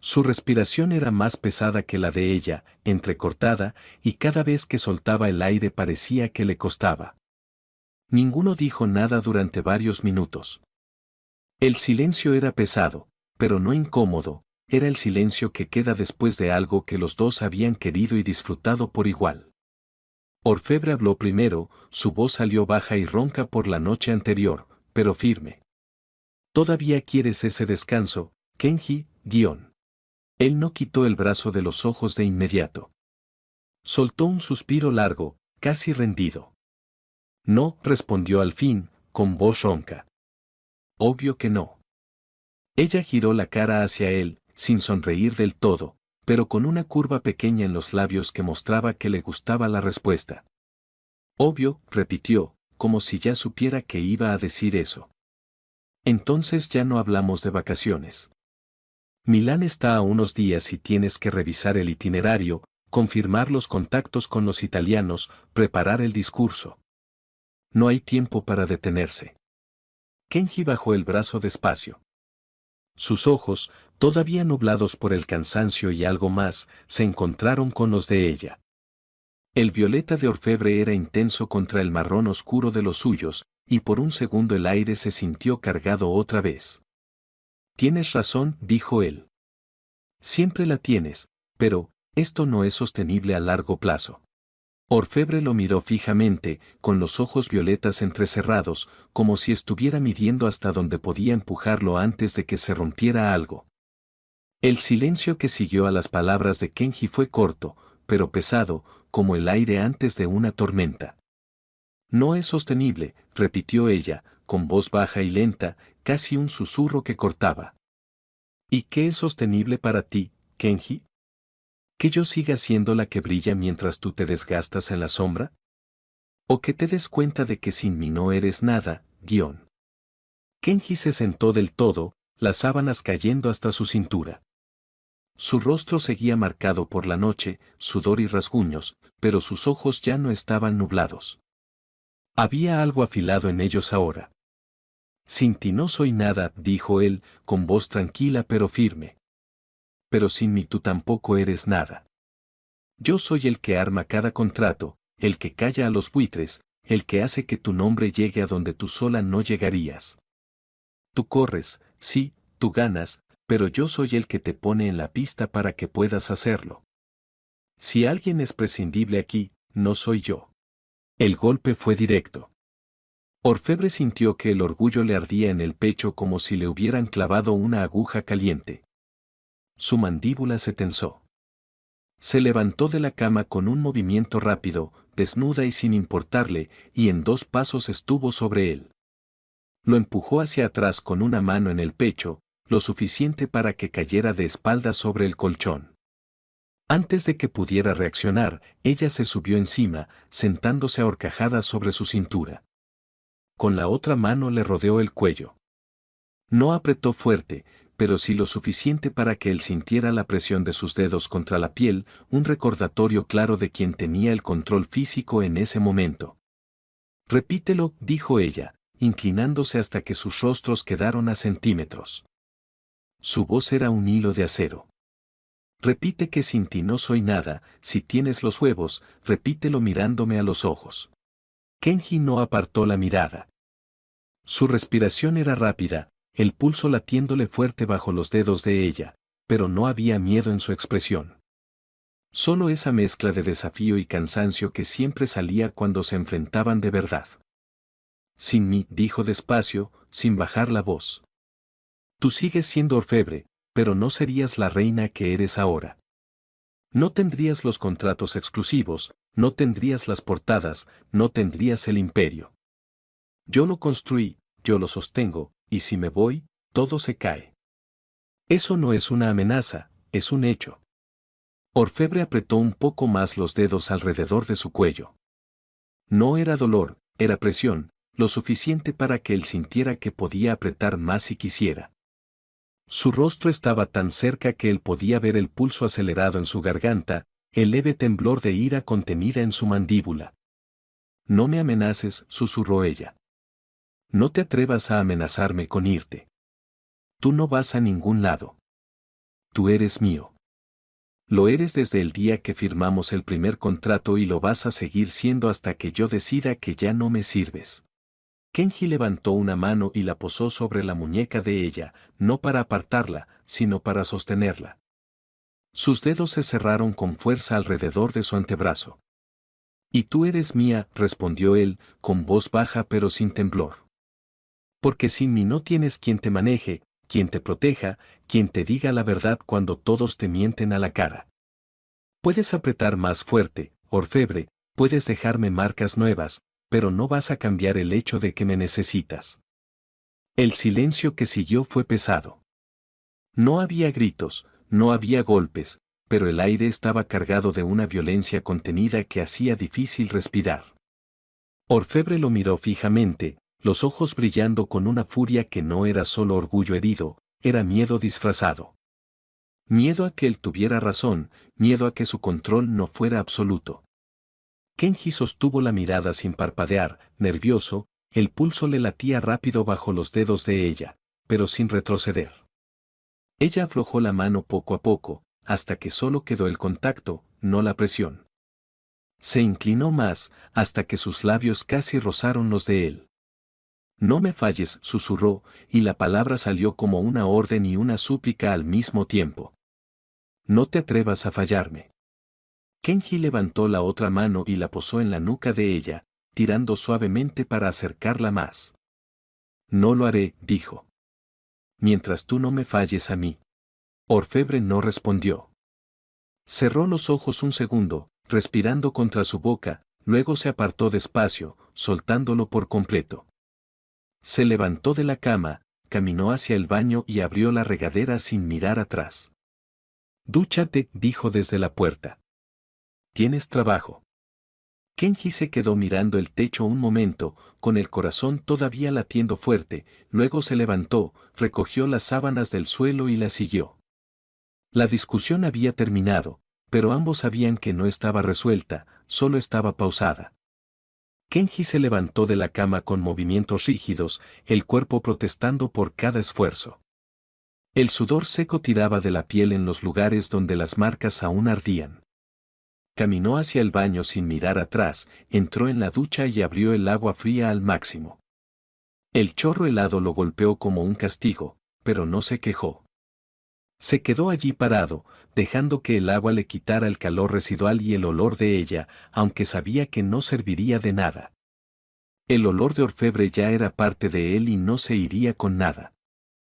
Su respiración era más pesada que la de ella, entrecortada, y cada vez que soltaba el aire parecía que le costaba. Ninguno dijo nada durante varios minutos. El silencio era pesado, pero no incómodo, era el silencio que queda después de algo que los dos habían querido y disfrutado por igual. Orfebre habló primero, su voz salió baja y ronca por la noche anterior, pero firme. ¿Todavía quieres ese descanso, Kenji? Él no quitó el brazo de los ojos de inmediato. Soltó un suspiro largo, casi rendido. No, respondió al fin, con voz ronca. Obvio que no. Ella giró la cara hacia él, sin sonreír del todo, pero con una curva pequeña en los labios que mostraba que le gustaba la respuesta. Obvio, repitió, como si ya supiera que iba a decir eso. Entonces ya no hablamos de vacaciones. Milán está a unos días y tienes que revisar el itinerario, confirmar los contactos con los italianos, preparar el discurso. No hay tiempo para detenerse. Kenji bajó el brazo despacio. Sus ojos, todavía nublados por el cansancio y algo más, se encontraron con los de ella. El violeta de Orfebre era intenso contra el marrón oscuro de los suyos, y por un segundo el aire se sintió cargado otra vez. Tienes razón, dijo él. Siempre la tienes, pero, esto no es sostenible a largo plazo. Orfebre lo miró fijamente, con los ojos violetas entrecerrados, como si estuviera midiendo hasta dónde podía empujarlo antes de que se rompiera algo. El silencio que siguió a las palabras de Kenji fue corto, pero pesado, como el aire antes de una tormenta. No es sostenible, repitió ella, con voz baja y lenta, casi un susurro que cortaba. ¿Y qué es sostenible para ti, Kenji? ¿Que yo siga siendo la que brilla mientras tú te desgastas en la sombra? ¿O que te des cuenta de que sin mí no eres nada, guión? Kenji se sentó del todo, las sábanas cayendo hasta su cintura. Su rostro seguía marcado por la noche, sudor y rasguños, pero sus ojos ya no estaban nublados. Había algo afilado en ellos ahora. Sin ti no soy nada, dijo él, con voz tranquila pero firme. Pero sin mí tú tampoco eres nada. Yo soy el que arma cada contrato, el que calla a los buitres, el que hace que tu nombre llegue a donde tú sola no llegarías. Tú corres, sí, tú ganas, pero yo soy el que te pone en la pista para que puedas hacerlo. Si alguien es prescindible aquí, no soy yo. El golpe fue directo. Orfebre sintió que el orgullo le ardía en el pecho como si le hubieran clavado una aguja caliente. Su mandíbula se tensó. Se levantó de la cama con un movimiento rápido, desnuda y sin importarle, y en 2 pasos estuvo sobre él. Lo empujó hacia atrás con una mano en el pecho, lo suficiente para que cayera de espaldas sobre el colchón. Antes de que pudiera reaccionar, ella se subió encima, sentándose a horcajadas sobre su cintura. Con la otra mano le rodeó el cuello. No apretó fuerte, pero sí lo suficiente para que él sintiera la presión de sus dedos contra la piel, un recordatorio claro de quien tenía el control físico en ese momento. Repítelo, dijo ella, inclinándose hasta que sus rostros quedaron a centímetros. Su voz era un hilo de acero. Repite que sin ti no soy nada, si tienes los huevos, repítelo mirándome a los ojos. Kenji no apartó la mirada. Su respiración era rápida, el pulso latiéndole fuerte bajo los dedos de ella, pero no había miedo en su expresión. Solo esa mezcla de desafío y cansancio que siempre salía cuando se enfrentaban de verdad. Sin mí, dijo despacio, sin bajar la voz. Tú sigues siendo orfebre, pero no serías la reina que eres ahora. No tendrías los contratos exclusivos, no tendrías las portadas, no tendrías el imperio. Yo lo construí, yo lo sostengo, y si me voy, todo se cae. Eso no es una amenaza, es un hecho. Orfebre apretó un poco más los dedos alrededor de su cuello. No era dolor, era presión, lo suficiente para que él sintiera que podía apretar más si quisiera. Su rostro estaba tan cerca que él podía ver el pulso acelerado en su garganta, el leve temblor de ira contenida en su mandíbula. No me amenaces, susurró ella. No te atrevas a amenazarme con irte. Tú no vas a ningún lado. Tú eres mío. Lo eres desde el día que firmamos el primer contrato y lo vas a seguir siendo hasta que yo decida que ya no me sirves. Kenji levantó una mano y la posó sobre la muñeca de ella, no para apartarla, sino para sostenerla. Sus dedos se cerraron con fuerza alrededor de su antebrazo. Y tú eres mía, respondió él, con voz baja pero sin temblor. Porque sin mí no tienes quien te maneje, quien te proteja, quien te diga la verdad cuando todos te mienten a la cara. Puedes apretar más fuerte, orfebre, puedes dejarme marcas nuevas, pero no vas a cambiar el hecho de que me necesitas. El silencio que siguió fue pesado. No había gritos, no había golpes, pero el aire estaba cargado de una violencia contenida que hacía difícil respirar. Orfebre lo miró fijamente, los ojos brillando con una furia que no era solo orgullo herido, era miedo disfrazado. Miedo a que él tuviera razón, miedo a que su control no fuera absoluto. Kenji sostuvo la mirada sin parpadear, nervioso, el pulso le latía rápido bajo los dedos de ella, pero sin retroceder. Ella aflojó la mano poco a poco, hasta que solo quedó el contacto, no la presión. Se inclinó más, hasta que sus labios casi rozaron los de él. No me falles, susurró, y la palabra salió como una orden y una súplica al mismo tiempo. No te atrevas a fallarme. Kenji levantó la otra mano y la posó en la nuca de ella, tirando suavemente para acercarla más. No lo haré, dijo. Mientras tú no me falles a mí. Orfebre no respondió. Cerró los ojos un segundo, respirando contra su boca, luego se apartó despacio, soltándolo por completo. Se levantó de la cama, caminó hacia el baño y abrió la regadera sin mirar atrás. «Dúchate», dijo desde la puerta. «Tienes trabajo». Kenji se quedó mirando el techo un momento, con el corazón todavía latiendo fuerte, luego se levantó, recogió las sábanas del suelo y la siguió. La discusión había terminado, pero ambos sabían que no estaba resuelta, solo estaba pausada. Kenji se levantó de la cama con movimientos rígidos, el cuerpo protestando por cada esfuerzo. El sudor seco tiraba de la piel en los lugares donde las marcas aún ardían. Caminó hacia el baño sin mirar atrás, entró en la ducha y abrió el agua fría al máximo. El chorro helado lo golpeó como un castigo, pero no se quejó. Se quedó allí parado, dejando que el agua le quitara el calor residual y el olor de ella, aunque sabía que no serviría de nada. El olor de orfebre ya era parte de él y no se iría con nada.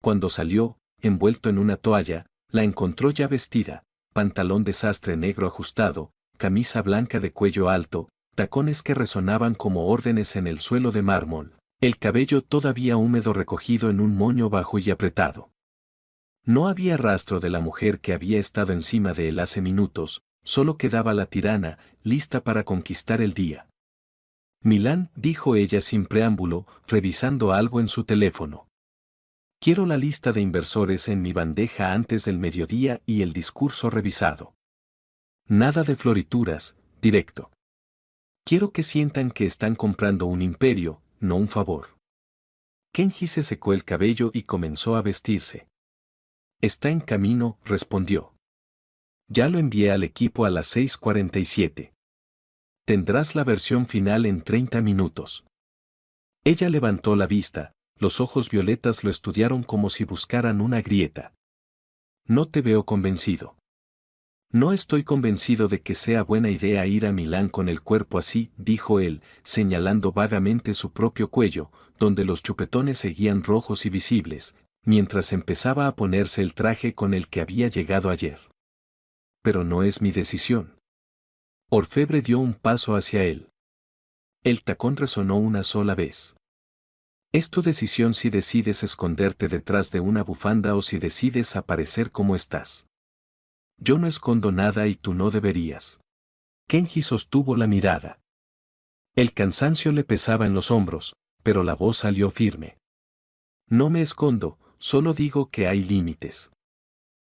Cuando salió, envuelto en una toalla, la encontró ya vestida, pantalón de sastre negro ajustado, camisa blanca de cuello alto, tacones que resonaban como órdenes en el suelo de mármol, el cabello todavía húmedo recogido en un moño bajo y apretado. No había rastro de la mujer que había estado encima de él hace minutos, solo quedaba la tirana, lista para conquistar el día. «Milán», dijo ella sin preámbulo, revisando algo en su teléfono. «Quiero la lista de inversores en mi bandeja antes del mediodía y el discurso revisado. Nada de florituras, directo. Quiero que sientan que están comprando un imperio, no un favor». Kenji se secó el cabello y comenzó a vestirse. «Está en camino», respondió. «Ya lo envié al equipo a las 6:47. Tendrás la versión final en 30 minutos». Ella levantó la vista, los ojos violetas lo estudiaron como si buscaran una grieta. «No te veo convencido». «No estoy convencido de que sea buena idea ir a Milán con el cuerpo así», dijo él, señalando vagamente su propio cuello, donde los chupetones seguían rojos y visibles, mientras empezaba a ponerse el traje con el que había llegado ayer. «Pero no es mi decisión». Orfebre dio un paso hacia él. El tacón resonó una sola vez. «Es tu decisión si decides esconderte detrás de una bufanda o si decides aparecer como estás. Yo no escondo nada y tú no deberías». Kenji sostuvo la mirada. El cansancio le pesaba en los hombros, pero la voz salió firme. «No me escondo, solo digo que hay límites.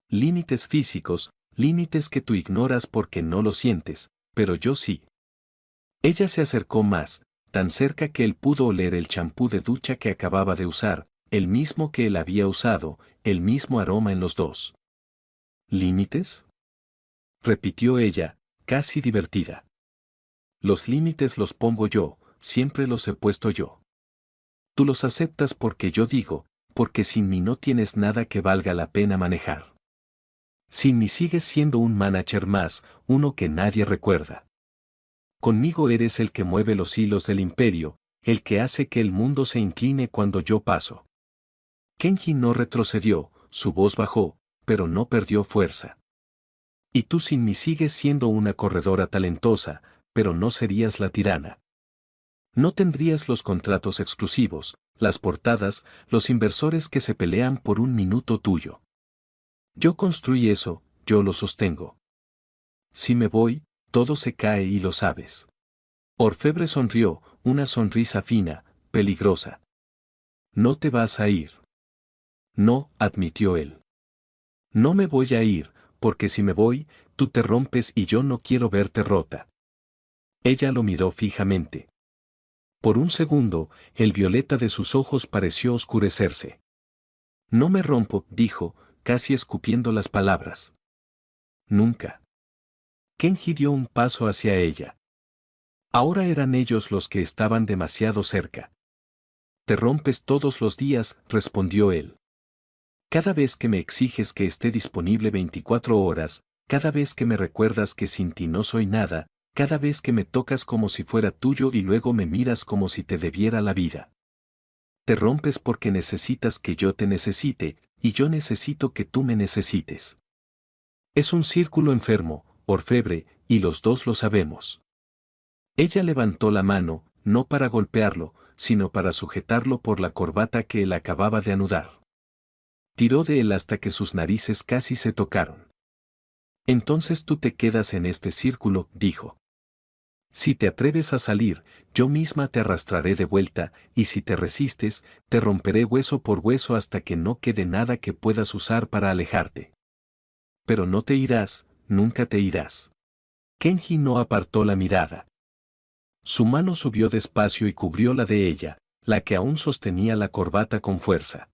Límites físicos, límites que tú ignoras porque no lo sientes, pero yo sí». Ella se acercó más, tan cerca que él pudo oler el champú de ducha que acababa de usar, el mismo que él había usado, el mismo aroma en los dos. «¿Límites?», repitió ella, casi divertida. «Los límites los pongo yo, siempre los he puesto yo. Tú los aceptas porque yo digo, porque sin mí no tienes nada que valga la pena manejar. Sin mí sigues siendo un manager más, uno que nadie recuerda. Conmigo eres el que mueve los hilos del imperio, el que hace que el mundo se incline cuando yo paso». Kenji no retrocedió, su voz bajó, pero no perdió fuerza. «Y tú sin mí sigues siendo una corredora talentosa, pero no serías la tirana. No tendrías los contratos exclusivos, las portadas, los inversores que se pelean por un minuto tuyo. Yo construí eso, yo lo sostengo. Si me voy, todo se cae y lo sabes». Orfebre sonrió, una sonrisa fina, peligrosa. «No te vas a ir». «No», admitió él. «No me voy a ir, porque si me voy, tú te rompes y yo no quiero verte rota». Ella lo miró fijamente. Por un segundo, el violeta de sus ojos pareció oscurecerse. «No me rompo», dijo, casi escupiendo las palabras. «Nunca». Kenji dio un paso hacia ella. Ahora eran ellos los que estaban demasiado cerca. «Te rompes todos los días», respondió él. «Cada vez que me exiges que esté disponible 24 horas, cada vez que me recuerdas que sin ti no soy nada, cada vez que me tocas como si fuera tuyo y luego me miras como si te debiera la vida». te rompes porque necesitas que yo te necesite, y yo necesito que tú me necesites. Es un círculo enfermo, orfebre, y los dos lo sabemos. Ella levantó la mano, no para golpearlo, sino para sujetarlo por la corbata que él acababa de anudar. Tiró de él hasta que sus narices casi se tocaron. Entonces tú te quedas en este círculo, dijo. Si te atreves a salir, yo misma te arrastraré de vuelta, y si te resistes, te romperé hueso por hueso hasta que no quede nada que puedas usar para alejarte. Pero no te irás, nunca te irás. Kenji no apartó la mirada. Su mano subió despacio y cubrió la de ella, la que aún sostenía la corbata con fuerza.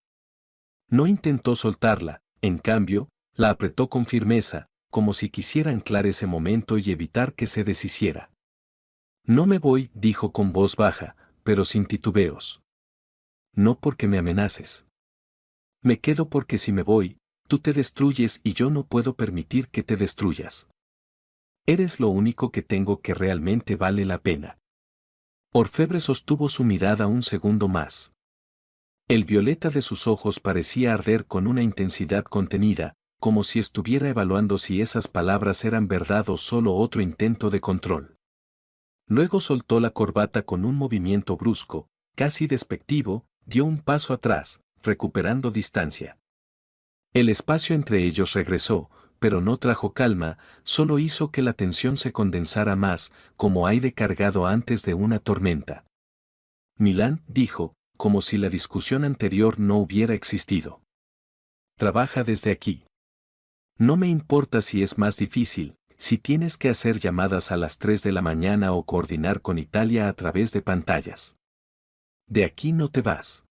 No intentó soltarla, en cambio, la apretó con firmeza, como si quisiera anclar ese momento y evitar que se deshiciera. No me voy, dijo con voz baja, pero sin titubeos. No porque me amenaces. Me quedo porque si me voy, tú te destruyes y yo no puedo permitir que te destruyas. Eres lo único que tengo que realmente vale la pena. Orfebre sostuvo su mirada un segundo más. El violeta de sus ojos parecía arder con una intensidad contenida, como si estuviera evaluando si esas palabras eran verdad o solo otro intento de control. Luego soltó la corbata con un movimiento brusco, casi despectivo, dio un paso atrás, recuperando distancia. El espacio entre ellos regresó, pero no trajo calma, solo hizo que la tensión se condensara más, como aire cargado antes de una tormenta. Milán, dijo, como si la discusión anterior no hubiera existido. Trabaja desde aquí. No me importa si es más difícil, si tienes que hacer llamadas a las 3 de la mañana o coordinar con Italia a través de pantallas. De aquí no te vas.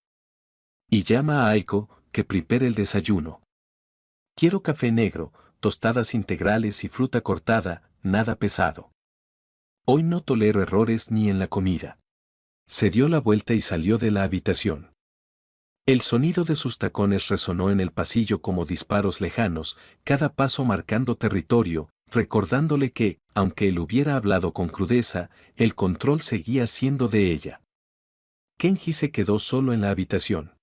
Y llama a Aiko, que prepare el desayuno. Quiero café negro, tostadas integrales y fruta cortada, nada pesado. Hoy no tolero errores ni en la comida. Se dio la vuelta y salió de la habitación. El sonido de sus tacones resonó en el pasillo como disparos lejanos, cada paso marcando territorio, recordándole que, aunque él hubiera hablado con crudeza, el control seguía siendo de ella. Kenji se quedó solo en la habitación.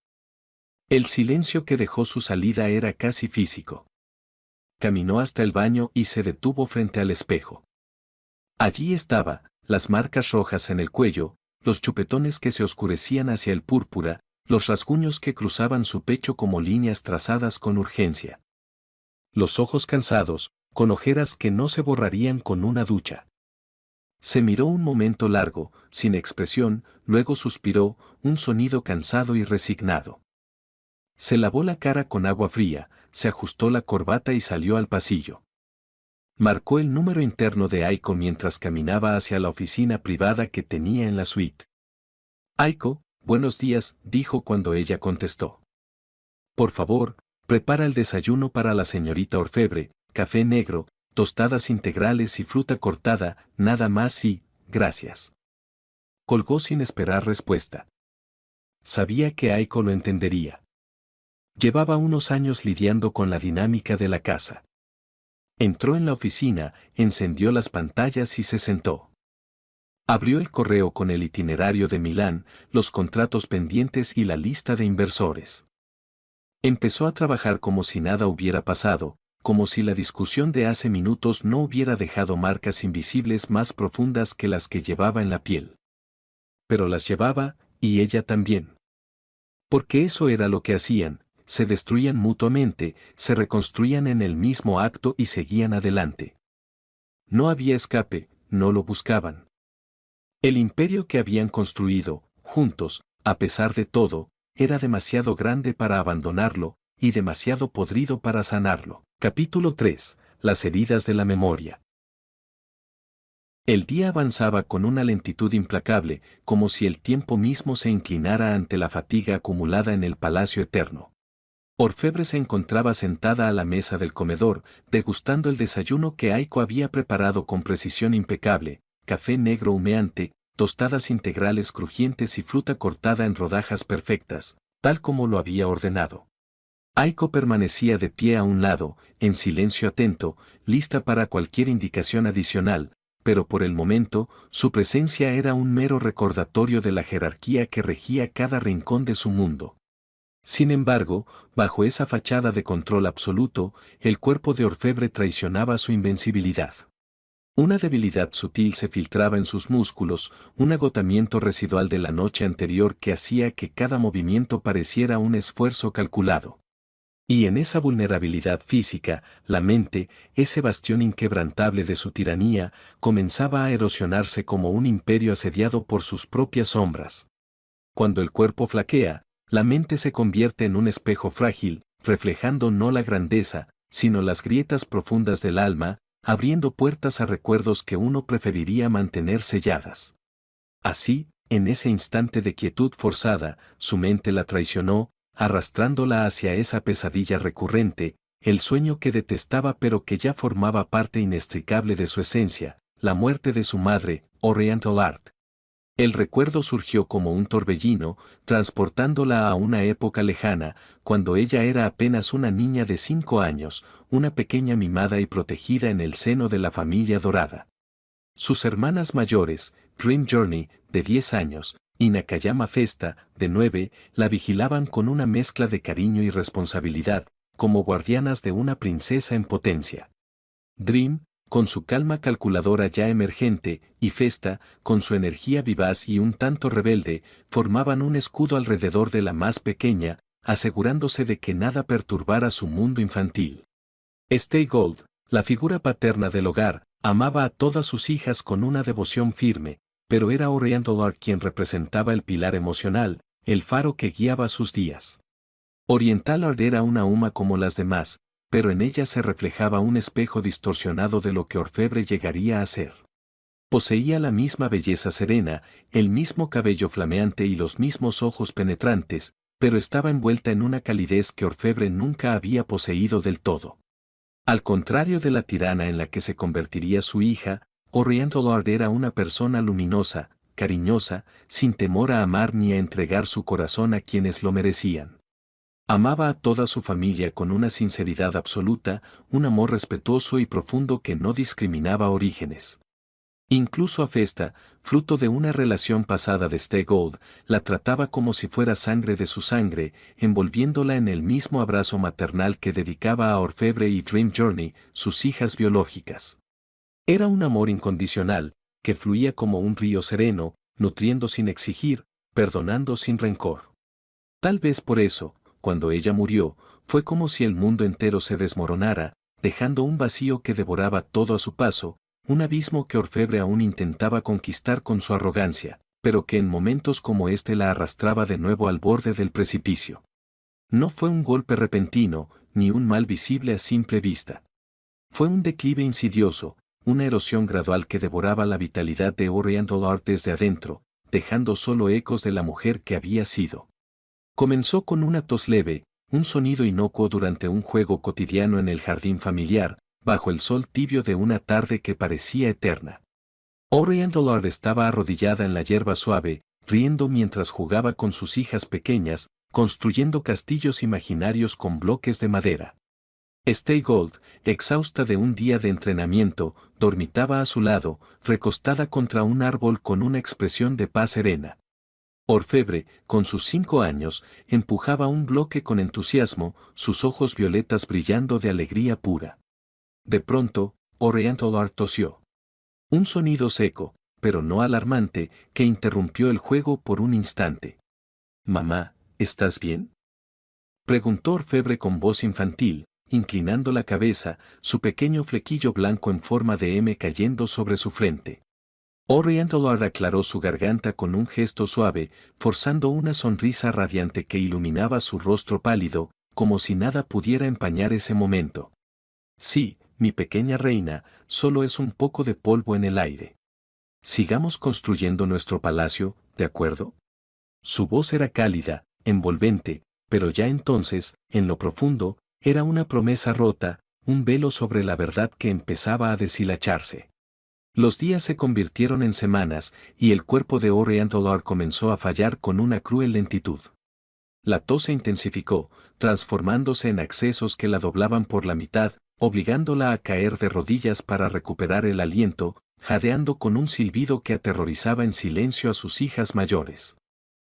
El silencio que dejó su salida era casi físico. Caminó hasta el baño y se detuvo frente al espejo. Allí estaba, las marcas rojas en el cuello, los chupetones que se oscurecían hacia el púrpura, los rasguños que cruzaban su pecho como líneas trazadas con urgencia. Los ojos cansados, con ojeras que no se borrarían con una ducha. Se miró un momento largo, sin expresión, luego suspiró, un sonido cansado y resignado. Se lavó la cara con agua fría, se ajustó la corbata y salió al pasillo. Marcó el número interno de Aiko mientras caminaba hacia la oficina privada que tenía en la suite. Aiko, buenos días, dijo cuando ella contestó. Por favor, prepara el desayuno para la señorita Orfebre, café negro, tostadas integrales y fruta cortada, nada más y, gracias. Colgó sin esperar respuesta. Sabía que Aiko lo entendería. Llevaba unos años lidiando con la dinámica de la casa. Entró en la oficina, encendió las pantallas y se sentó. Abrió el correo con el itinerario de Milán, los contratos pendientes y la lista de inversores. Empezó a trabajar como si nada hubiera pasado, como si la discusión de hace minutos no hubiera dejado marcas invisibles más profundas que las que llevaba en la piel. Pero las llevaba, y ella también. Porque eso era lo que hacían. Se destruían mutuamente, se reconstruían en el mismo acto y seguían adelante. No había escape, no lo buscaban. El imperio que habían construido, juntos, a pesar de todo, era demasiado grande para abandonarlo, y demasiado podrido para sanarlo. Capítulo 3. Las heridas de la memoria. El día avanzaba con una lentitud implacable, como si el tiempo mismo se inclinara ante la fatiga acumulada en el palacio eterno. Orfebre se encontraba sentada a la mesa del comedor, degustando el desayuno que Aiko había preparado con precisión impecable, café negro humeante, tostadas integrales crujientes y fruta cortada en rodajas perfectas, tal como lo había ordenado. Aiko permanecía de pie a un lado, en silencio atento, lista para cualquier indicación adicional, pero por el momento, su presencia era un mero recordatorio de la jerarquía que regía cada rincón de su mundo. Sin embargo, bajo esa fachada de control absoluto, el cuerpo de Orfebre traicionaba su invencibilidad. Una debilidad sutil se filtraba en sus músculos, un agotamiento residual de la noche anterior que hacía que cada movimiento pareciera un esfuerzo calculado. Y en esa vulnerabilidad física, la mente, ese bastión inquebrantable de su tiranía, comenzaba a erosionarse como un imperio asediado por sus propias sombras. Cuando el cuerpo flaquea, la mente se convierte en un espejo frágil, reflejando no la grandeza, sino las grietas profundas del alma, abriendo puertas a recuerdos que uno preferiría mantener selladas. Así, en ese instante de quietud forzada, su mente la traicionó, arrastrándola hacia esa pesadilla recurrente, el sueño que detestaba pero que ya formaba parte inextricable de su esencia, la muerte de su madre, Oriental Art. El recuerdo surgió como un torbellino, transportándola a una época lejana, cuando ella era apenas una niña de 5 años, una pequeña mimada y protegida en el seno de la familia dorada. Sus hermanas mayores, Dream Journey, de 10 años, y Nakayama Festa, de 9, la vigilaban con una mezcla de cariño y responsabilidad, como guardianas de una princesa en potencia. Dream, con su calma calculadora ya emergente, y Festa, con su energía vivaz y un tanto rebelde, formaban un escudo alrededor de la más pequeña, asegurándose de que nada perturbara su mundo infantil. Stay Gold, la figura paterna del hogar, amaba a todas sus hijas con una devoción firme, pero era Oriental Art quien representaba el pilar emocional, el faro que guiaba sus días. Oriental Art era una huma como las demás, pero en ella se reflejaba un espejo distorsionado de lo que Orfebre llegaría a ser. Poseía la misma belleza serena, el mismo cabello flameante y los mismos ojos penetrantes, pero estaba envuelta en una calidez que Orfebre nunca había poseído del todo. Al contrario de la tirana en la que se convertiría su hija, Oriental Art era una persona luminosa, cariñosa, sin temor a amar ni a entregar su corazón a quienes lo merecían. Amaba a toda su familia con una sinceridad absoluta, un amor respetuoso y profundo que no discriminaba orígenes. Incluso a Festa, fruto de una relación pasada de Stay Gold, la trataba como si fuera sangre de su sangre, envolviéndola en el mismo abrazo maternal que dedicaba a Orfebre y Dream Journey, sus hijas biológicas. Era un amor incondicional, que fluía como un río sereno, nutriendo sin exigir, perdonando sin rencor. Tal vez por eso, cuando ella murió, fue como si el mundo entero se desmoronara, dejando un vacío que devoraba todo a su paso, un abismo que Orfebre aún intentaba conquistar con su arrogancia, pero que en momentos como este la arrastraba de nuevo al borde del precipicio. No fue un golpe repentino, ni un mal visible a simple vista. Fue un declive insidioso, una erosión gradual que devoraba la vitalidad de Oriental Art desde adentro, dejando solo ecos de la mujer que había sido. Comenzó con una tos leve, un sonido inocuo durante un juego cotidiano en el jardín familiar, bajo el sol tibio de una tarde que parecía eterna. Oriental Art estaba arrodillada en la hierba suave, riendo mientras jugaba con sus hijas pequeñas, construyendo castillos imaginarios con bloques de madera. Stay Gold, exhausta de un día de entrenamiento, dormitaba a su lado, recostada contra un árbol con una expresión de paz serena. Orfebre, con sus 5 años, empujaba un bloque con entusiasmo, sus ojos violetas brillando de alegría pura. De pronto, Oriental Art tosió. Un sonido seco, pero no alarmante, que interrumpió el juego por un instante. «Mamá, ¿estás bien?», preguntó Orfebre con voz infantil, inclinando la cabeza, su pequeño flequillo blanco en forma de M cayendo sobre su frente. Oriental Art aclaró su garganta con un gesto suave, forzando una sonrisa radiante que iluminaba su rostro pálido, como si nada pudiera empañar ese momento. «Sí, mi pequeña reina, solo es un poco de polvo en el aire. Sigamos construyendo nuestro palacio, ¿de acuerdo?». Su voz era cálida, envolvente, pero ya entonces, en lo profundo, era una promesa rota, un velo sobre la verdad que empezaba a deshilacharse. Los días se convirtieron en semanas, y el cuerpo de Oriental Art comenzó a fallar con una cruel lentitud. La tos se intensificó, transformándose en accesos que la doblaban por la mitad, obligándola a caer de rodillas para recuperar el aliento, jadeando con un silbido que aterrorizaba en silencio a sus hijas mayores.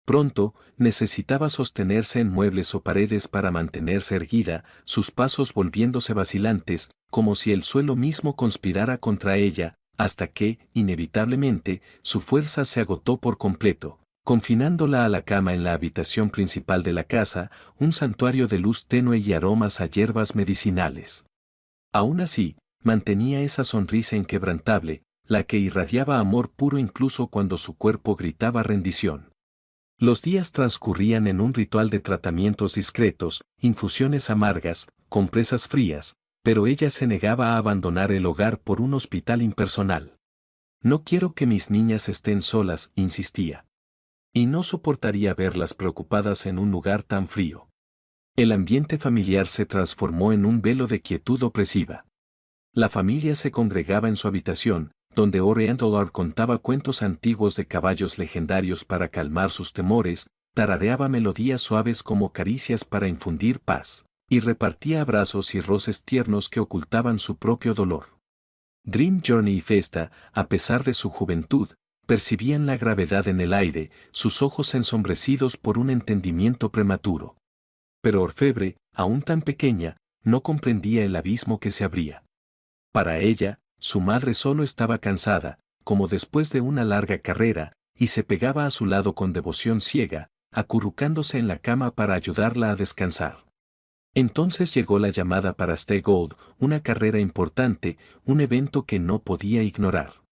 Pronto, necesitaba sostenerse en muebles o paredes para mantenerse erguida, sus pasos volviéndose vacilantes, como si el suelo mismo conspirara contra ella, hasta que, inevitablemente, su fuerza se agotó por completo, confinándola a la cama en la habitación principal de la casa, un santuario de luz tenue y aromas a hierbas medicinales. Aún así, mantenía esa sonrisa inquebrantable, la que irradiaba amor puro incluso cuando su cuerpo gritaba rendición. Los días transcurrían en un ritual de tratamientos discretos, infusiones amargas, compresas frías, pero ella se negaba a abandonar el hogar por un hospital impersonal. No quiero que mis niñas estén solas, insistía. Y no soportaría verlas preocupadas en un lugar tan frío. El ambiente familiar se transformó en un velo de quietud opresiva. La familia se congregaba en su habitación, donde Oriental contaba cuentos antiguos de caballos legendarios para calmar sus temores, tarareaba melodías suaves como caricias para infundir paz, y repartía abrazos y roces tiernos que ocultaban su propio dolor. Dream Journey y Festa, a pesar de su juventud, percibían la gravedad en el aire, sus ojos ensombrecidos por un entendimiento prematuro. Pero Orfebre, aún tan pequeña, no comprendía el abismo que se abría. Para ella, su madre solo estaba cansada, como después de una larga carrera, y se pegaba a su lado con devoción ciega, acurrucándose en la cama para ayudarla a descansar. Entonces llegó la llamada para Stay Gold, una carrera importante, un evento que no podía ignorar.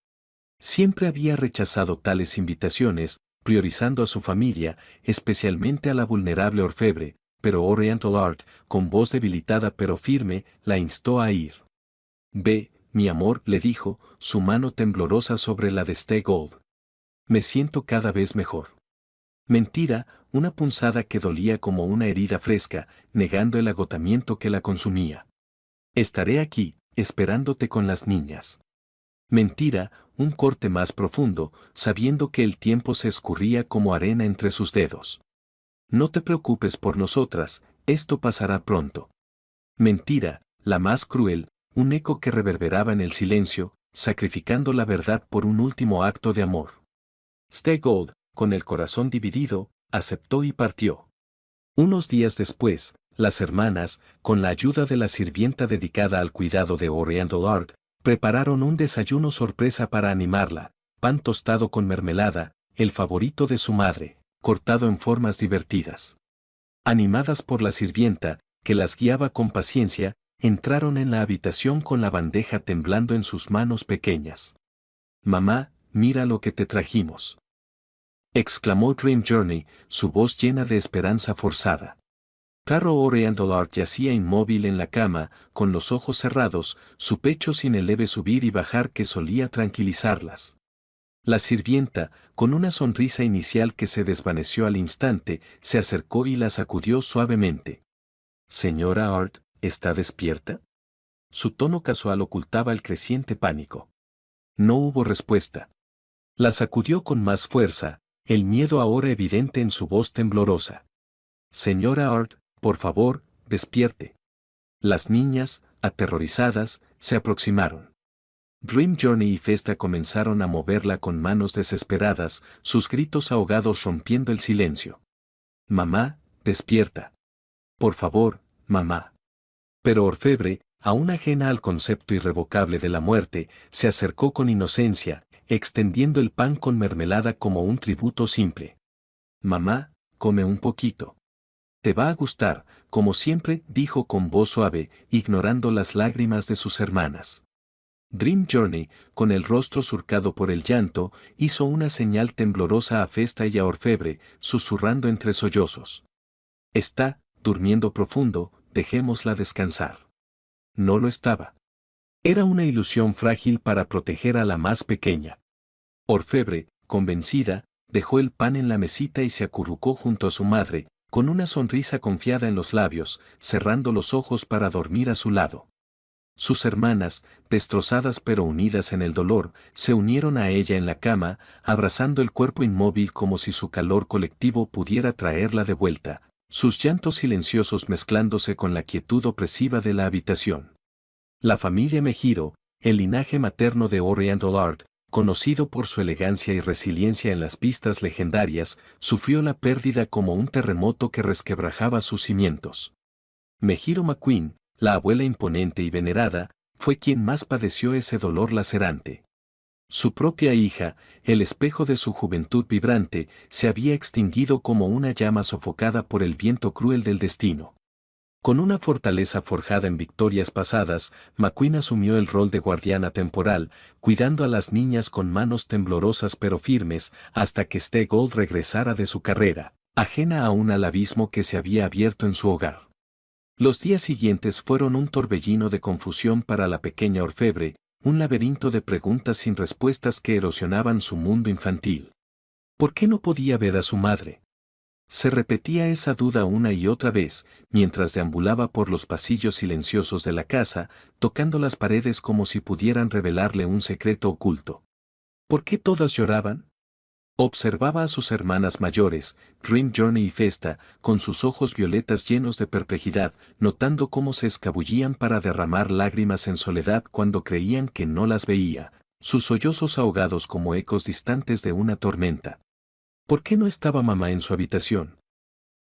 Siempre había rechazado tales invitaciones, priorizando a su familia, especialmente a la vulnerable Orfebre, pero Oriental Art, con voz debilitada pero firme, la instó a ir. Ve, mi amor, le dijo, su mano temblorosa sobre la de Stay Gold. Me siento cada vez mejor. Mentira, una punzada que dolía como una herida fresca, negando el agotamiento que la consumía. Estaré aquí, esperándote con las niñas. Mentira, un corte más profundo, sabiendo que el tiempo se escurría como arena entre sus dedos. No te preocupes por nosotras, esto pasará pronto. Mentira, la más cruel, un eco que reverberaba en el silencio, sacrificando la verdad por un último acto de amor. Stay Gold, con el corazón dividido, aceptó y partió. Unos días después, las hermanas, con la ayuda de la sirvienta dedicada al cuidado de Oriental Art, prepararon un desayuno sorpresa para animarla, pan tostado con mermelada, el favorito de su madre, cortado en formas divertidas. Animadas por la sirvienta, que las guiaba con paciencia, entraron en la habitación con la bandeja temblando en sus manos pequeñas. Mamá, mira lo que te trajimos. Exclamó Dream Journey, su voz llena de esperanza forzada. Caro Oriental Art yacía inmóvil en la cama, con los ojos cerrados, su pecho sin el leve subir y bajar que solía tranquilizarlas. La sirvienta, con una sonrisa inicial que se desvaneció al instante, se acercó y la sacudió suavemente. Señora Art, ¿está despierta? Su tono casual ocultaba el creciente pánico. No hubo respuesta. La sacudió con más fuerza, el miedo ahora evidente en su voz temblorosa. Señora Art, por favor, despierte. Las niñas, aterrorizadas, se aproximaron. Dream Journey y Festa comenzaron a moverla con manos desesperadas, sus gritos ahogados rompiendo el silencio. Mamá, despierta. Por favor, mamá. Pero Orfebre, aún ajena al concepto irrevocable de la muerte, se acercó con inocencia, extendiendo el pan con mermelada como un tributo simple. Mamá, come un poquito. Te va a gustar, como siempre, dijo con voz suave, ignorando las lágrimas de sus hermanas. Dream Journey, con el rostro surcado por el llanto, hizo una señal temblorosa a Festa y a Orfebre, susurrando entre sollozos. Está durmiendo profundo, dejémosla descansar. No lo estaba. Era una ilusión frágil para proteger a la más pequeña. Orfebre, convencida, dejó el pan en la mesita y se acurrucó junto a su madre, con una sonrisa confiada en los labios, cerrando los ojos para dormir a su lado. Sus hermanas, destrozadas pero unidas en el dolor, se unieron a ella en la cama, abrazando el cuerpo inmóvil como si su calor colectivo pudiera traerla de vuelta, sus llantos silenciosos mezclándose con la quietud opresiva de la habitación. La familia Mejiro, el linaje materno de Orion Dollard, conocido por su elegancia y resiliencia en las pistas legendarias, sufrió la pérdida como un terremoto que resquebrajaba sus cimientos. Mejiro McQueen, la abuela imponente y venerada, fue quien más padeció ese dolor lacerante. Su propia hija, el espejo de su juventud vibrante, se había extinguido como una llama sofocada por el viento cruel del destino. Con una fortaleza forjada en victorias pasadas, McQueen asumió el rol de guardiana temporal, cuidando a las niñas con manos temblorosas pero firmes, hasta que Ste Gold regresara de su carrera, ajena aún al abismo que se había abierto en su hogar. Los días siguientes fueron un torbellino de confusión para la pequeña orfebre, un laberinto de preguntas sin respuestas que erosionaban su mundo infantil. ¿Por qué no podía ver a su madre? Se repetía esa duda una y otra vez, mientras deambulaba por los pasillos silenciosos de la casa, tocando las paredes como si pudieran revelarle un secreto oculto. ¿Por qué todas lloraban? Observaba a sus hermanas mayores, Dream Journey y Festa, con sus ojos violetas llenos de perplejidad, notando cómo se escabullían para derramar lágrimas en soledad cuando creían que no las veía, sus sollozos ahogados como ecos distantes de una tormenta. ¿Por qué no estaba mamá en su habitación?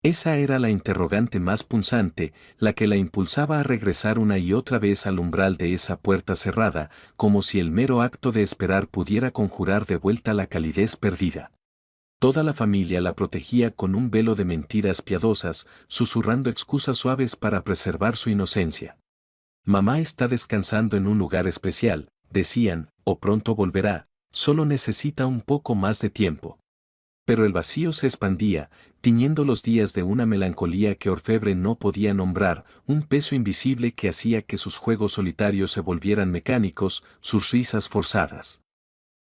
Esa era la interrogante más punzante, la que la impulsaba a regresar una y otra vez al umbral de esa puerta cerrada, como si el mero acto de esperar pudiera conjurar de vuelta la calidez perdida. Toda la familia la protegía con un velo de mentiras piadosas, susurrando excusas suaves para preservar su inocencia. Mamá está descansando en un lugar especial, decían, o pronto volverá, solo necesita un poco más de tiempo. Pero el vacío se expandía, tiñendo los días de una melancolía que Orfebre no podía nombrar, un peso invisible que hacía que sus juegos solitarios se volvieran mecánicos, sus risas forzadas.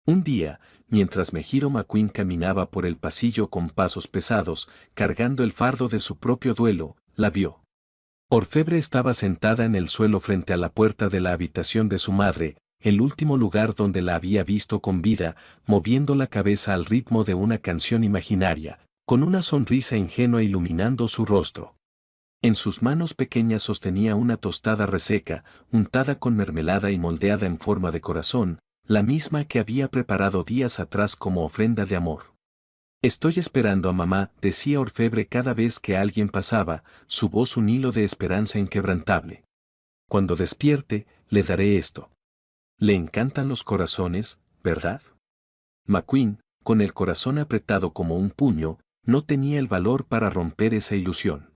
Un día, mientras Mejiro McQueen caminaba por el pasillo con pasos pesados, cargando el fardo de su propio duelo, la vio. Orfebre estaba sentada en el suelo frente a la puerta de la habitación de su madre, el último lugar donde la había visto con vida, moviendo la cabeza al ritmo de una canción imaginaria, con una sonrisa ingenua iluminando su rostro. En sus manos pequeñas sostenía una tostada reseca, untada con mermelada y moldeada en forma de corazón, la misma que había preparado días atrás como ofrenda de amor. Estoy esperando a mamá, decía Orfebre cada vez que alguien pasaba, su voz un hilo de esperanza inquebrantable. Cuando despierte, le daré esto. Le encantan los corazones, ¿verdad? McQueen, con el corazón apretado como un puño, no tenía el valor para romper esa ilusión.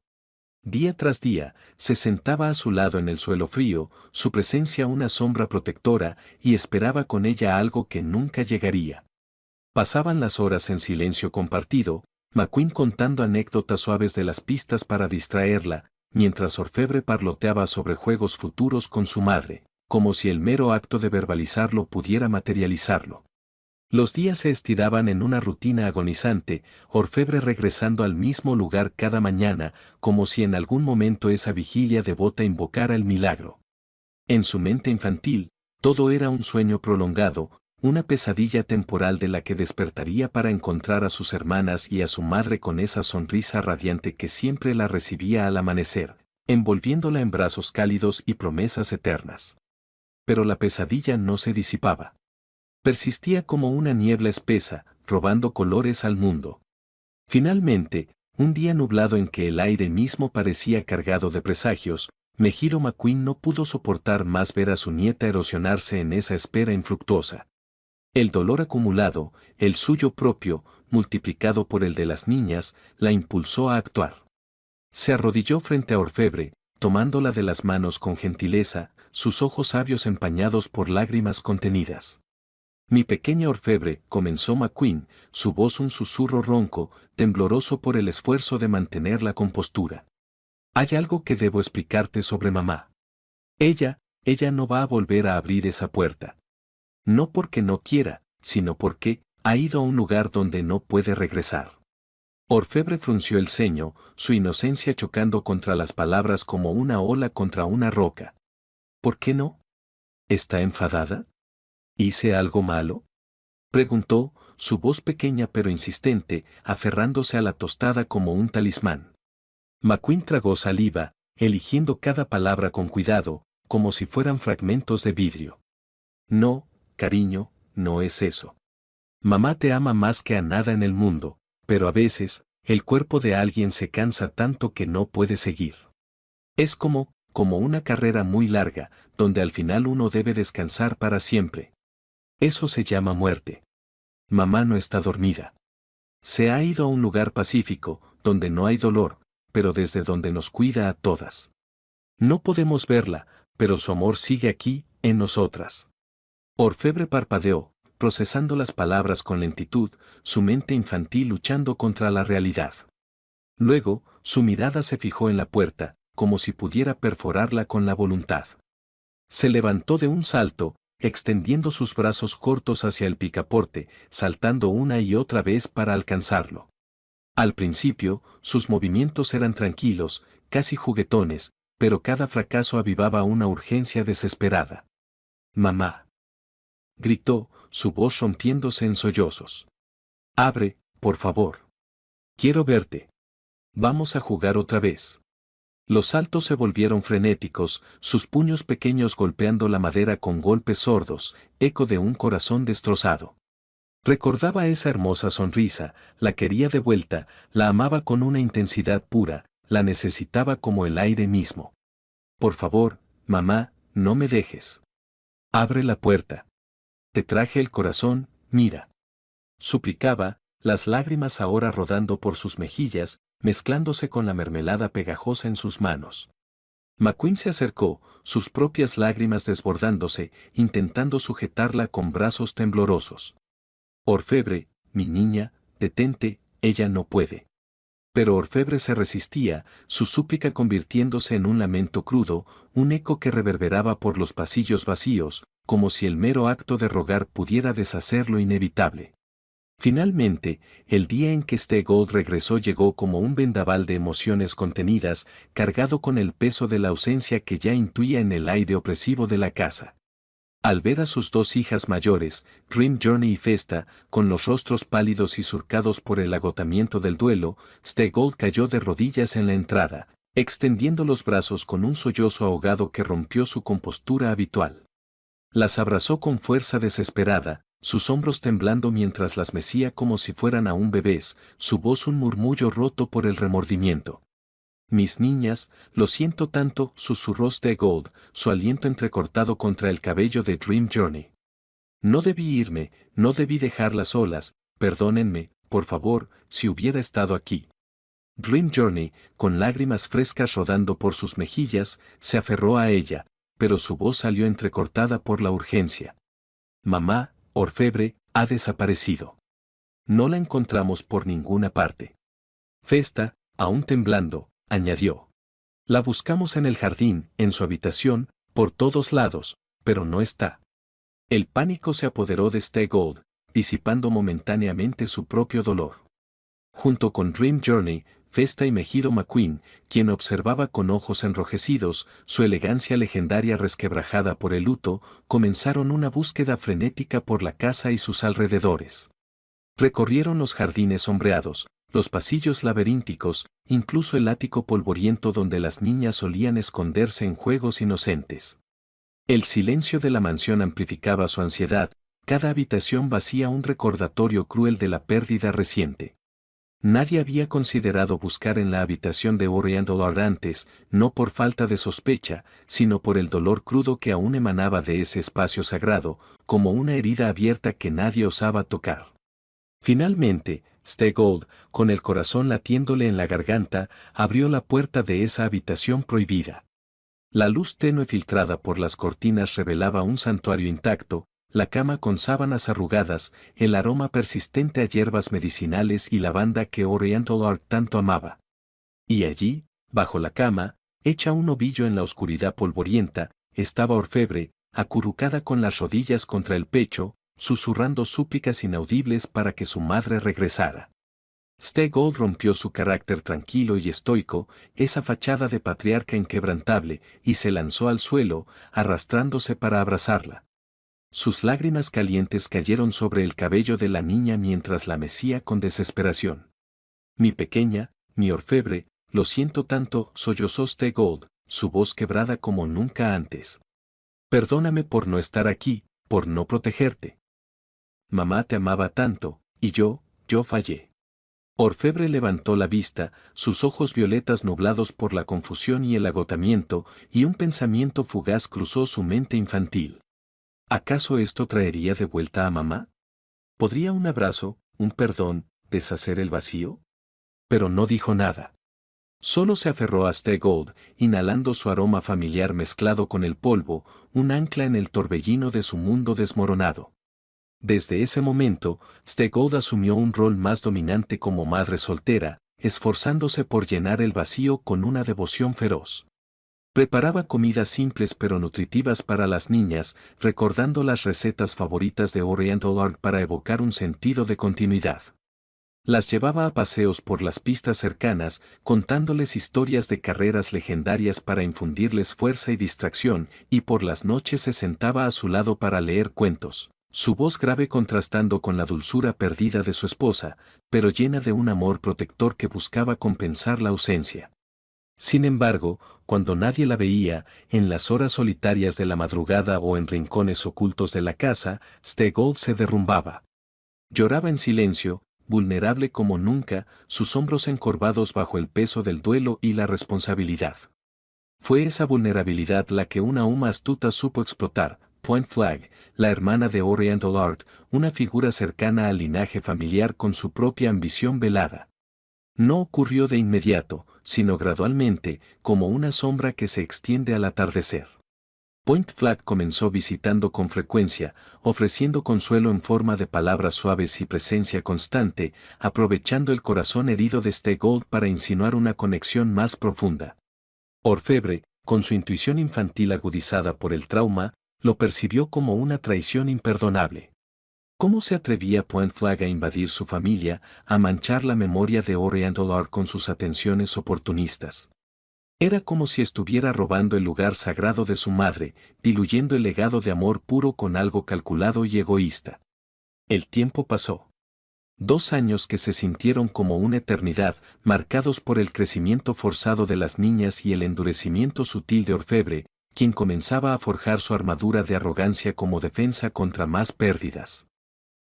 Día tras día, se sentaba a su lado en el suelo frío, su presencia una sombra protectora, y esperaba con ella algo que nunca llegaría. Pasaban las horas en silencio compartido, McQueen contando anécdotas suaves de las pistas para distraerla, mientras Orfebre parloteaba sobre juegos futuros con su madre, como si el mero acto de verbalizarlo pudiera materializarlo. Los días se estiraban en una rutina agonizante, Orfebre regresando al mismo lugar cada mañana, como si en algún momento esa vigilia devota invocara el milagro. En su mente infantil, todo era un sueño prolongado, una pesadilla temporal de la que despertaría para encontrar a sus hermanas y a su madre con esa sonrisa radiante que siempre la recibía al amanecer, envolviéndola en brazos cálidos y promesas eternas. Pero la pesadilla no se disipaba. Persistía como una niebla espesa, robando colores al mundo. Finalmente, un día nublado en que el aire mismo parecía cargado de presagios, Mejiro McQueen no pudo soportar más ver a su nieta erosionarse en esa espera infructuosa. El dolor acumulado, el suyo propio, multiplicado por el de las niñas, la impulsó a actuar. Se arrodilló frente a Orfebre, tomándola de las manos con gentileza, sus ojos sabios empañados por lágrimas contenidas. Mi pequeña Orfebre, comenzó McQueen, su voz un susurro ronco, tembloroso por el esfuerzo de mantener la compostura. Hay algo que debo explicarte sobre mamá. Ella no va a volver a abrir esa puerta. No porque no quiera, sino porque ha ido a un lugar donde no puede regresar. Orfebre frunció el ceño, su inocencia chocando contra las palabras como una ola contra una roca. ¿Por qué no? ¿Está enfadada? ¿Hice algo malo? Preguntó, su voz pequeña pero insistente, aferrándose a la tostada como un talismán. McQueen tragó saliva, eligiendo cada palabra con cuidado, como si fueran fragmentos de vidrio. No, cariño, no es eso. Mamá te ama más que a nada en el mundo, pero a veces, el cuerpo de alguien se cansa tanto que no puede seguir. Es como una carrera muy larga, donde al final uno debe descansar para siempre. Eso se llama muerte. Mamá no está dormida. Se ha ido a un lugar pacífico, donde no hay dolor, pero desde donde nos cuida a todas. No podemos verla, pero su amor sigue aquí, en nosotras. Orfebre parpadeó, procesando las palabras con lentitud, su mente infantil luchando contra la realidad. Luego, su mirada se fijó en la puerta, como si pudiera perforarla con la voluntad. Se levantó de un salto, extendiendo sus brazos cortos hacia el picaporte, saltando una y otra vez para alcanzarlo. Al principio, sus movimientos eran tranquilos, casi juguetones, pero cada fracaso avivaba una urgencia desesperada. «Mamá», gritó, su voz rompiéndose en sollozos. «Abre, por favor. Quiero verte. Vamos a jugar otra vez». Los saltos se volvieron frenéticos, sus puños pequeños golpeando la madera con golpes sordos, eco de un corazón destrozado. Recordaba esa hermosa sonrisa, la quería de vuelta, la amaba con una intensidad pura, la necesitaba como el aire mismo. «Por favor, mamá, no me dejes. Abre la puerta. Te traje el corazón, mira». Suplicaba, las lágrimas ahora rodando por sus mejillas, mezclándose con la mermelada pegajosa en sus manos. McQueen se acercó, sus propias lágrimas desbordándose, intentando sujetarla con brazos temblorosos. «Orfebre, mi niña, detente, ella no puede». Pero Orfebre se resistía, su súplica convirtiéndose en un lamento crudo, un eco que reverberaba por los pasillos vacíos, como si el mero acto de rogar pudiera deshacer lo inevitable. Finalmente, el día en que Gold regresó llegó como un vendaval de emociones contenidas, cargado con el peso de la ausencia que ya intuía en el aire opresivo de la casa. Al ver a sus dos hijas mayores, Dream Journey y Festa, con los rostros pálidos y surcados por el agotamiento del duelo, Gold cayó de rodillas en la entrada, extendiendo los brazos con un sollozo ahogado que rompió su compostura habitual. Las abrazó con fuerza desesperada, sus hombros temblando mientras las mecía como si fueran aún bebés, su voz un murmullo roto por el remordimiento. «Mis niñas, lo siento tanto», susurró Gold, su aliento entrecortado contra el cabello de Dream Journey. «No debí irme, no debí dejarlas solas, perdónenme, por favor, si hubiera estado aquí». Dream Journey, con lágrimas frescas rodando por sus mejillas, se aferró a ella, pero su voz salió entrecortada por la urgencia. «Mamá, Orfebre, ha desaparecido. No la encontramos por ninguna parte». Festa, aún temblando, añadió. «La buscamos en el jardín, en su habitación, por todos lados, pero no está». El pánico se apoderó de Gold, disipando momentáneamente su propio dolor. Junto con Dream Journey, Festa y Mejiro McQueen, quien observaba con ojos enrojecidos, su elegancia legendaria resquebrajada por el luto, comenzaron una búsqueda frenética por la casa y sus alrededores. Recorrieron los jardines sombreados, los pasillos laberínticos, incluso el ático polvoriento donde las niñas solían esconderse en juegos inocentes. El silencio de la mansión amplificaba su ansiedad, cada habitación vacía un recordatorio cruel de la pérdida reciente. Nadie había considerado buscar en la habitación de Oriental antes, no por falta de sospecha, sino por el dolor crudo que aún emanaba de ese espacio sagrado, como una herida abierta que nadie osaba tocar. Finalmente, Gold, con el corazón latiéndole en la garganta, abrió la puerta de esa habitación prohibida. La luz tenue filtrada por las cortinas revelaba un santuario intacto, la cama con sábanas arrugadas, el aroma persistente a hierbas medicinales y lavanda que Oriental Art tanto amaba. Y allí, bajo la cama, hecha un ovillo en la oscuridad polvorienta, estaba Orfebre, acurrucada con las rodillas contra el pecho, susurrando súplicas inaudibles para que su madre regresara. Gold rompió su carácter tranquilo y estoico, esa fachada de patriarca inquebrantable, y se lanzó al suelo, arrastrándose para abrazarla. Sus lágrimas calientes cayeron sobre el cabello de la niña mientras la mecía con desesperación. «Mi pequeña, mi Orfebre, lo siento tanto», sollozó Gold, su voz quebrada como nunca antes. «Perdóname por no estar aquí, por no protegerte. Mamá te amaba tanto, y yo fallé. Orfebre levantó la vista, sus ojos violetas nublados por la confusión y el agotamiento, y un pensamiento fugaz cruzó su mente infantil. ¿Acaso esto traería de vuelta a mamá? ¿Podría un abrazo, un perdón, deshacer el vacío? Pero no dijo nada. Solo se aferró a Stegold, inhalando su aroma familiar mezclado con el polvo, un ancla en el torbellino de su mundo desmoronado. Desde ese momento, Stegold asumió un rol más dominante como madre soltera, esforzándose por llenar el vacío con una devoción feroz. Preparaba comidas simples pero nutritivas para las niñas, recordando las recetas favoritas de Oriental Art para evocar un sentido de continuidad. Las llevaba a paseos por las pistas cercanas, contándoles historias de carreras legendarias para infundirles fuerza y distracción, y por las noches se sentaba a su lado para leer cuentos, su voz grave contrastando con la dulzura perdida de su esposa, pero llena de un amor protector que buscaba compensar la ausencia. Sin embargo, cuando nadie la veía, en las horas solitarias de la madrugada o en rincones ocultos de la casa, Stegold se derrumbaba. Lloraba en silencio, vulnerable como nunca, sus hombros encorvados bajo el peso del duelo y la responsabilidad. Fue esa vulnerabilidad la que una Uma astuta supo explotar. Point Flag, la hermana de Oriental Art, una figura cercana al linaje familiar con su propia ambición velada. No ocurrió de inmediato, sino gradualmente, como una sombra que se extiende al atardecer. Point Flag comenzó visitando con frecuencia, ofreciendo consuelo en forma de palabras suaves y presencia constante, aprovechando el corazón herido de Stegold para insinuar una conexión más profunda. Orfebre, con su intuición infantil agudizada por el trauma, lo percibió como una traición imperdonable. ¿Cómo se atrevía Point Flag a invadir su familia, a manchar la memoria de Oriental Art con sus atenciones oportunistas? Era como si estuviera robando el lugar sagrado de su madre, diluyendo el legado de amor puro con algo calculado y egoísta. El tiempo pasó. 2 años que se sintieron como una eternidad, marcados por el crecimiento forzado de las niñas y el endurecimiento sutil de Orfebre, quien comenzaba a forjar su armadura de arrogancia como defensa contra más pérdidas.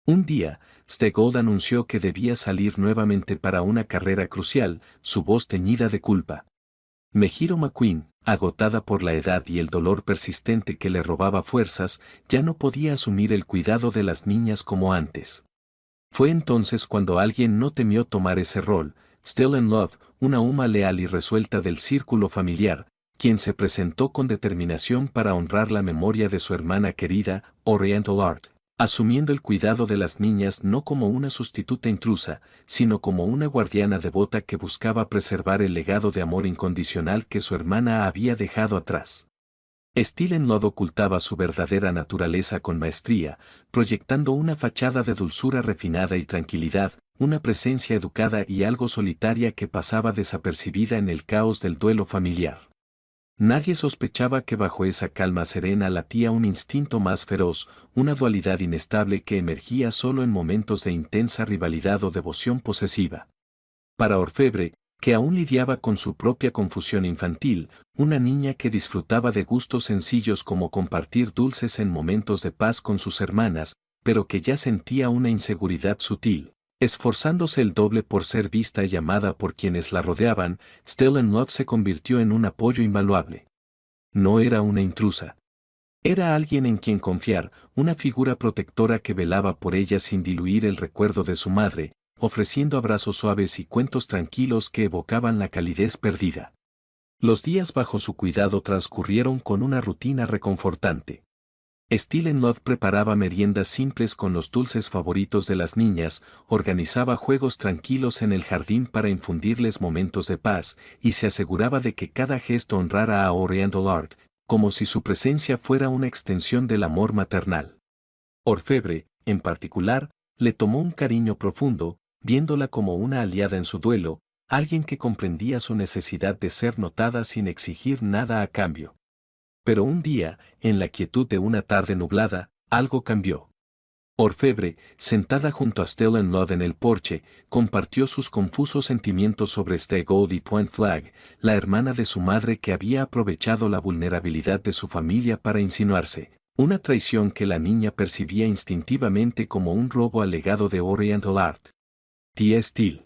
Un día, Stegold anunció que debía salir nuevamente para una carrera crucial, su voz teñida de culpa. Mejiro McQueen, agotada por la edad y el dolor persistente que le robaba fuerzas, ya no podía asumir el cuidado de las niñas como antes. Fue entonces cuando alguien no temió tomar ese rol, Still in Love, una Uma leal y resuelta del círculo familiar, quien se presentó con determinación para honrar la memoria de su hermana querida, Oriental Art, asumiendo el cuidado de las niñas no como una sustituta intrusa, sino como una guardiana devota que buscaba preservar el legado de amor incondicional que su hermana había dejado atrás. Still in Love ocultaba su verdadera naturaleza con maestría, proyectando una fachada de dulzura refinada y tranquilidad, una presencia educada y algo solitaria que pasaba desapercibida en el caos del duelo familiar. Nadie sospechaba que bajo esa calma serena latía un instinto más feroz, una dualidad inestable que emergía solo en momentos de intensa rivalidad o devoción posesiva. Para Orfebre, que aún lidiaba con su propia confusión infantil, una niña que disfrutaba de gustos sencillos como compartir dulces en momentos de paz con sus hermanas, pero que ya sentía una inseguridad sutil. Esforzándose el doble por ser vista y amada por quienes la rodeaban, Still in Love se convirtió en un apoyo invaluable. No era una intrusa. Era alguien en quien confiar, una figura protectora que velaba por ella sin diluir el recuerdo de su madre, ofreciendo abrazos suaves y cuentos tranquilos que evocaban la calidez perdida. Los días bajo su cuidado transcurrieron con una rutina reconfortante. Still in Love preparaba meriendas simples con los dulces favoritos de las niñas, organizaba juegos tranquilos en el jardín para infundirles momentos de paz, y se aseguraba de que cada gesto honrara a Oriental Art, como si su presencia fuera una extensión del amor maternal. Orfebre, en particular, le tomó un cariño profundo, viéndola como una aliada en su duelo, alguien que comprendía su necesidad de ser notada sin exigir nada a cambio. Pero un día, en la quietud de una tarde nublada, algo cambió. Orfebre, sentada junto a Still in Love en el porche, compartió sus confusos sentimientos sobre Stegold y Point Flag, la hermana de su madre que había aprovechado la vulnerabilidad de su familia para insinuarse. Una traición que la niña percibía instintivamente como un robo al legado de Oriental Art. Tía Steele.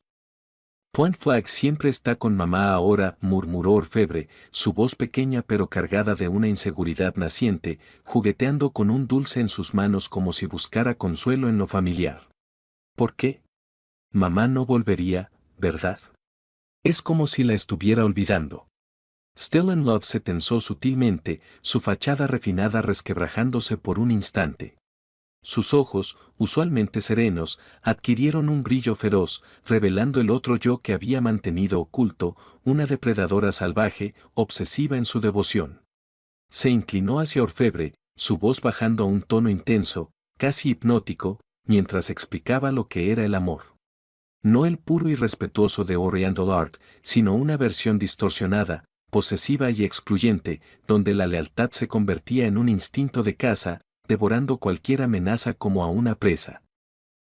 Point Flag siempre está con mamá ahora, murmuró Orfebre, su voz pequeña pero cargada de una inseguridad naciente, jugueteando con un dulce en sus manos como si buscara consuelo en lo familiar. ¿Por qué? Mamá no volvería, ¿verdad? Es como si la estuviera olvidando. Still in Love se tensó sutilmente, su fachada refinada resquebrajándose por un instante. Sus ojos, usualmente serenos, adquirieron un brillo feroz, revelando el otro yo que había mantenido oculto, una depredadora salvaje, obsesiva en su devoción. Se inclinó hacia Orfebre, su voz bajando a un tono intenso, casi hipnótico, mientras explicaba lo que era el amor. No el puro y respetuoso de Oriental Art, sino una versión distorsionada, posesiva y excluyente, donde la lealtad se convertía en un instinto de caza, devorando cualquier amenaza como a una presa.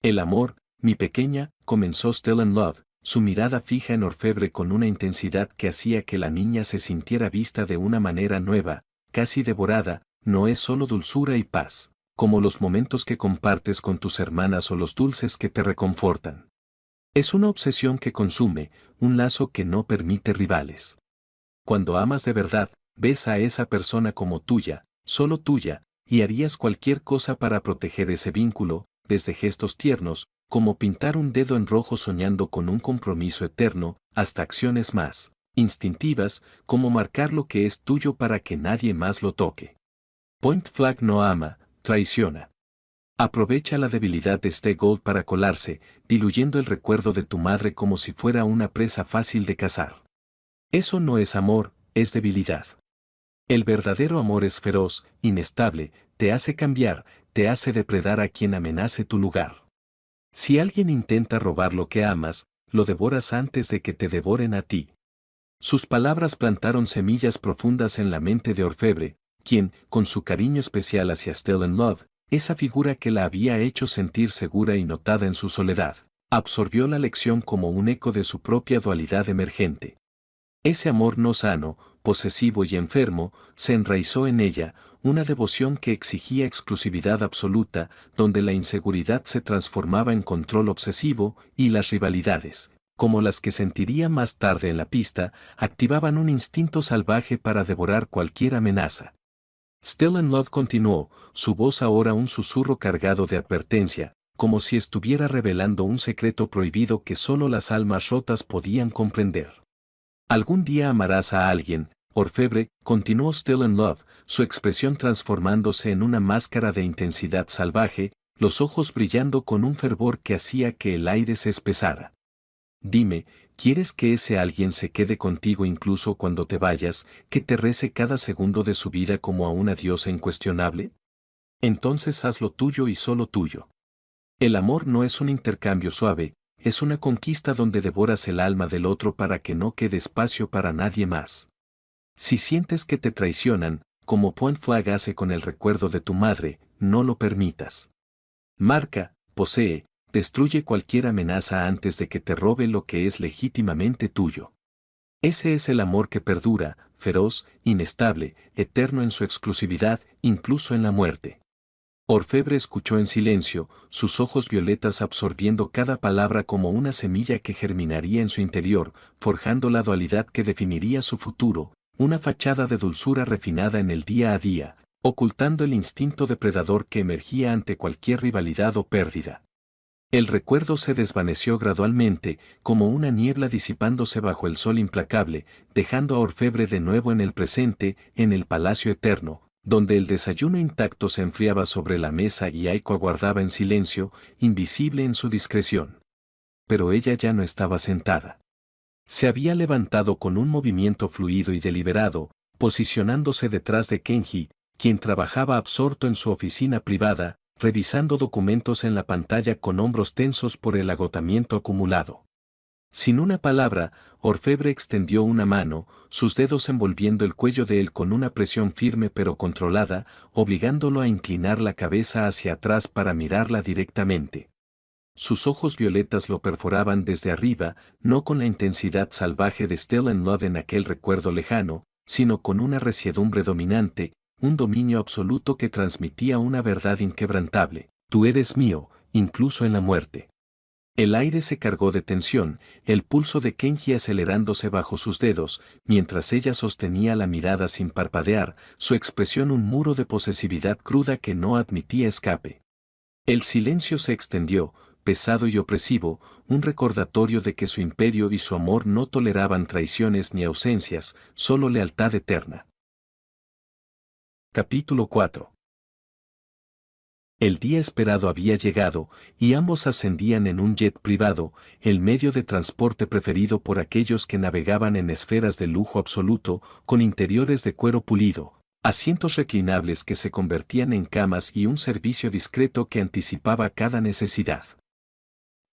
El amor, mi pequeña, comenzó Still in Love, su mirada fija en Orfebre con una intensidad que hacía que la niña se sintiera vista de una manera nueva, casi devorada, no es solo dulzura y paz, como los momentos que compartes con tus hermanas o los dulces que te reconfortan. Es una obsesión que consume, un lazo que no permite rivales. Cuando amas de verdad, ves a esa persona como tuya, solo tuya, y harías cualquier cosa para proteger ese vínculo, desde gestos tiernos, como pintar un dedo en rojo soñando con un compromiso eterno, hasta acciones más instintivas, como marcar lo que es tuyo para que nadie más lo toque. Point Flag no ama, traiciona. Aprovecha la debilidad de este Gold para colarse, diluyendo el recuerdo de tu madre como si fuera una presa fácil de cazar. Eso no es amor, es debilidad. El verdadero amor es feroz, inestable, te hace cambiar, te hace depredar a quien amenace tu lugar. Si alguien intenta robar lo que amas, lo devoras antes de que te devoren a ti. Sus palabras plantaron semillas profundas en la mente de Orfebre, quien, con su cariño especial hacia Still in Love, esa figura que la había hecho sentir segura y notada en su soledad, absorbió la lección como un eco de su propia dualidad emergente. Ese amor no sano, posesivo y enfermo, se enraizó en ella, una devoción que exigía exclusividad absoluta, donde la inseguridad se transformaba en control obsesivo, y las rivalidades, como las que sentiría más tarde en la pista, activaban un instinto salvaje para devorar cualquier amenaza. Still in Love continuó, su voz ahora un susurro cargado de advertencia, como si estuviera revelando un secreto prohibido que solo las almas rotas podían comprender. Algún día amarás a alguien, Orfebre, continuó Still in Love, su expresión transformándose en una máscara de intensidad salvaje, los ojos brillando con un fervor que hacía que el aire se espesara. Dime, ¿quieres que ese alguien se quede contigo incluso cuando te vayas, que te rece cada segundo de su vida como a una diosa incuestionable? Entonces haz lo tuyo y solo tuyo. El amor no es un intercambio suave, es una conquista donde devoras el alma del otro para que no quede espacio para nadie más. Si sientes que te traicionan, como Point Flag hace con el recuerdo de tu madre, no lo permitas. Marca, posee, destruye cualquier amenaza antes de que te robe lo que es legítimamente tuyo. Ese es el amor que perdura, feroz, inestable, eterno en su exclusividad, incluso en la muerte. Orfebre escuchó en silencio, sus ojos violetas absorbiendo cada palabra como una semilla que germinaría en su interior, forjando la dualidad que definiría su futuro, una fachada de dulzura refinada en el día a día, ocultando el instinto depredador que emergía ante cualquier rivalidad o pérdida. El recuerdo se desvaneció gradualmente, como una niebla disipándose bajo el sol implacable, dejando a Orfebre de nuevo en el presente, en el palacio eterno, donde el desayuno intacto se enfriaba sobre la mesa y Aiko aguardaba en silencio, invisible en su discreción. Pero ella ya no estaba sentada. Se había levantado con un movimiento fluido y deliberado, posicionándose detrás de Kenji, quien trabajaba absorto en su oficina privada, revisando documentos en la pantalla con hombros tensos por el agotamiento acumulado. Sin una palabra, Orfebre extendió una mano, sus dedos envolviendo el cuello de él con una presión firme pero controlada, obligándolo a inclinar la cabeza hacia atrás para mirarla directamente. Sus ojos violetas lo perforaban desde arriba, no con la intensidad salvaje de Still in Love en aquel recuerdo lejano, sino con una resiedumbre dominante, un dominio absoluto que transmitía una verdad inquebrantable: tú eres mío, incluso en la muerte. El aire se cargó de tensión, el pulso de Kenji acelerándose bajo sus dedos, mientras ella sostenía la mirada sin parpadear, su expresión un muro de posesividad cruda que no admitía escape. El silencio se extendió, pesado y opresivo, un recordatorio de que su imperio y su amor no toleraban traiciones ni ausencias, solo lealtad eterna. Capítulo 4. El día esperado había llegado, y ambos ascendían en un jet privado, el medio de transporte preferido por aquellos que navegaban en esferas de lujo absoluto, con interiores de cuero pulido, asientos reclinables que se convertían en camas y un servicio discreto que anticipaba cada necesidad.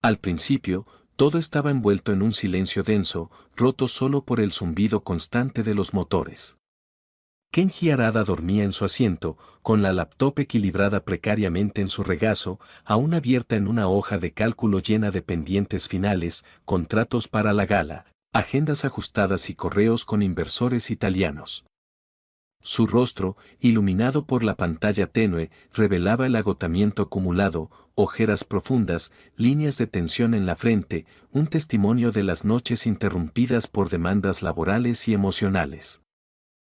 Al principio, todo estaba envuelto en un silencio denso, roto solo por el zumbido constante de los motores. Kenji Arada dormía en su asiento, con la laptop equilibrada precariamente en su regazo, aún abierta en una hoja de cálculo llena de pendientes finales, contratos para la gala, agendas ajustadas y correos con inversores italianos. Su rostro, iluminado por la pantalla tenue, revelaba el agotamiento acumulado, ojeras profundas, líneas de tensión en la frente, un testimonio de las noches interrumpidas por demandas laborales y emocionales.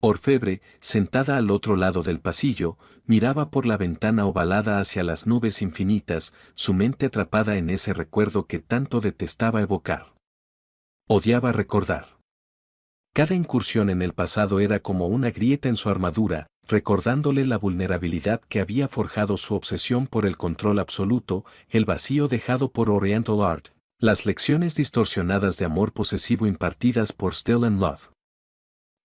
Orfebre, sentada al otro lado del pasillo, miraba por la ventana ovalada hacia las nubes infinitas, su mente atrapada en ese recuerdo que tanto detestaba evocar. Odiaba recordar. Cada incursión en el pasado era como una grieta en su armadura, recordándole la vulnerabilidad que había forjado su obsesión por el control absoluto, el vacío dejado por Oriental Art, las lecciones distorsionadas de amor posesivo impartidas por Stellan Love.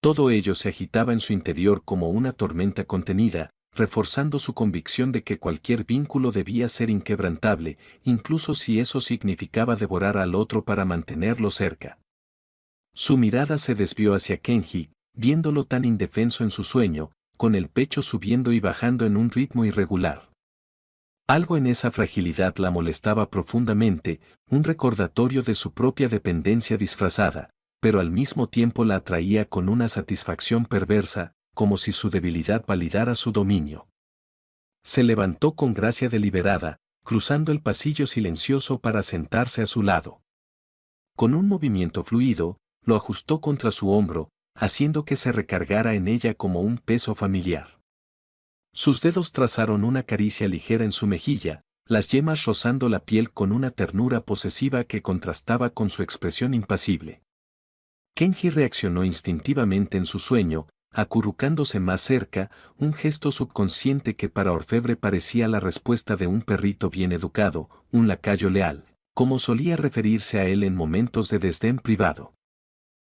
Todo ello se agitaba en su interior como una tormenta contenida, reforzando su convicción de que cualquier vínculo debía ser inquebrantable, incluso si eso significaba devorar al otro para mantenerlo cerca. Su mirada se desvió hacia Kenji, viéndolo tan indefenso en su sueño, con el pecho subiendo y bajando en un ritmo irregular. Algo en esa fragilidad la molestaba profundamente, un recordatorio de su propia dependencia disfrazada, pero al mismo tiempo la atraía con una satisfacción perversa, como si su debilidad validara su dominio. Se levantó con gracia deliberada, cruzando el pasillo silencioso para sentarse a su lado. Con un movimiento fluido, lo ajustó contra su hombro, haciendo que se recargara en ella como un peso familiar. Sus dedos trazaron una caricia ligera en su mejilla, las yemas rozando la piel con una ternura posesiva que contrastaba con su expresión impasible. Kenji reaccionó instintivamente en su sueño, acurrucándose más cerca, un gesto subconsciente que para Orfebre parecía la respuesta de un perrito bien educado, un lacayo leal, como solía referirse a él en momentos de desdén privado.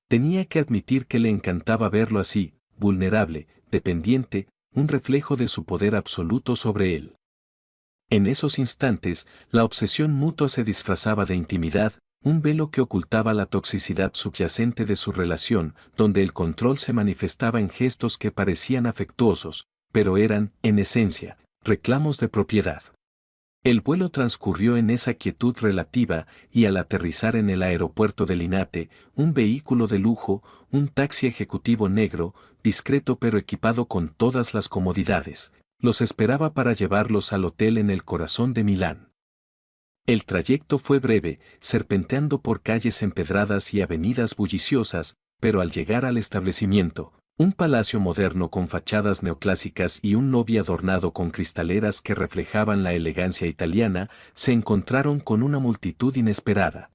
Tenía que admitir que le encantaba verlo así, vulnerable, dependiente, un reflejo de su poder absoluto sobre él. En esos instantes, la obsesión mutua se disfrazaba de intimidad, un velo que ocultaba la toxicidad subyacente de su relación, donde el control se manifestaba en gestos que parecían afectuosos, pero eran, en esencia, reclamos de propiedad. El vuelo transcurrió en esa quietud relativa, y al aterrizar en el aeropuerto de Linate, un vehículo de lujo, un taxi ejecutivo negro, discreto pero equipado con todas las comodidades, los esperaba para llevarlos al hotel en el corazón de Milán. El trayecto fue breve, serpenteando por calles empedradas y avenidas bulliciosas, pero al llegar al establecimiento, un palacio moderno con fachadas neoclásicas y un lobby adornado con cristaleras que reflejaban la elegancia italiana, se encontraron con una multitud inesperada.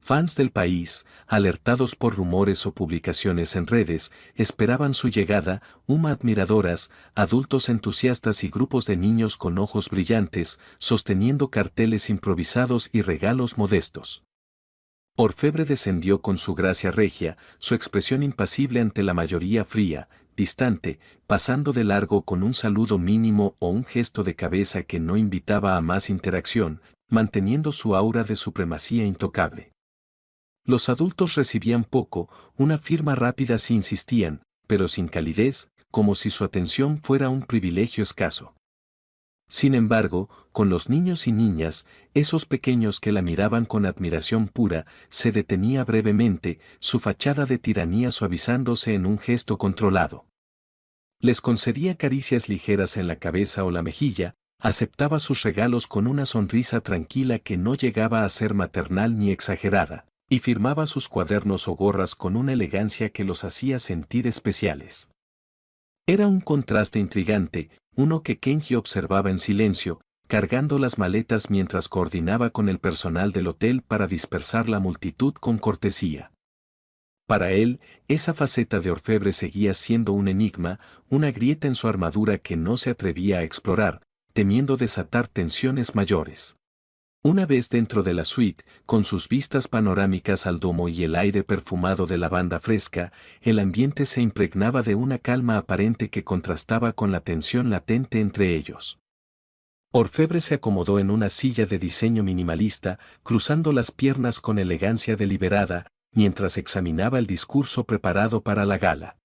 Fans del país, alertados por rumores o publicaciones en redes, esperaban su llegada, admiradoras, adultos entusiastas y grupos de niños con ojos brillantes, sosteniendo carteles improvisados y regalos modestos. Orfebre descendió con su gracia regia, su expresión impasible ante la mayoría fría, distante, pasando de largo con un saludo mínimo o un gesto de cabeza que no invitaba a más interacción, manteniendo su aura de supremacía intocable. Los adultos recibían poco, una firma rápida si insistían, pero sin calidez, como si su atención fuera un privilegio escaso. Sin embargo, con los niños y niñas, esos pequeños que la miraban con admiración pura, se detenía brevemente, su fachada de tiranía suavizándose en un gesto controlado. Les concedía caricias ligeras en la cabeza o la mejilla, aceptaba sus regalos con una sonrisa tranquila que no llegaba a ser maternal ni exagerada, y firmaba sus cuadernos o gorras con una elegancia que los hacía sentir especiales. Era un contraste intrigante, uno que Kenji observaba en silencio, cargando las maletas mientras coordinaba con el personal del hotel para dispersar la multitud con cortesía. Para él, esa faceta de orfebre seguía siendo un enigma, una grieta en su armadura que no se atrevía a explorar, temiendo desatar tensiones mayores. Una vez dentro de la suite, con sus vistas panorámicas al domo y el aire perfumado de lavanda fresca, el ambiente se impregnaba de una calma aparente que contrastaba con la tensión latente entre ellos. Orfebre se acomodó en una silla de diseño minimalista, cruzando las piernas con elegancia deliberada, mientras examinaba el discurso preparado para la gala.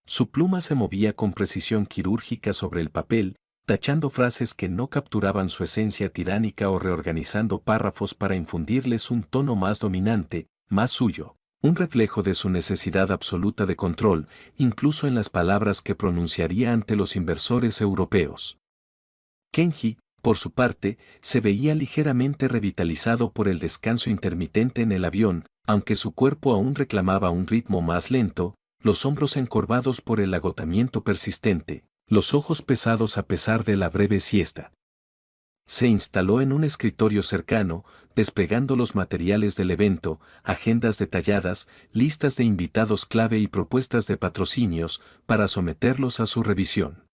Su pluma se movía con precisión quirúrgica sobre el papel, tachando frases que no capturaban su esencia tiránica o reorganizando párrafos para infundirles un tono más dominante, más suyo, un reflejo de su necesidad absoluta de control, incluso en las palabras que pronunciaría ante los inversores europeos. Kenji, por su parte, se veía ligeramente revitalizado por el descanso intermitente en el avión, aunque su cuerpo aún reclamaba un ritmo más lento, los hombros encorvados por el agotamiento persistente, los ojos pesados a pesar de la breve siesta. Se instaló en un escritorio cercano, desplegando los materiales del evento, agendas detalladas, listas de invitados clave y propuestas de patrocinios, para someterlos a su revisión.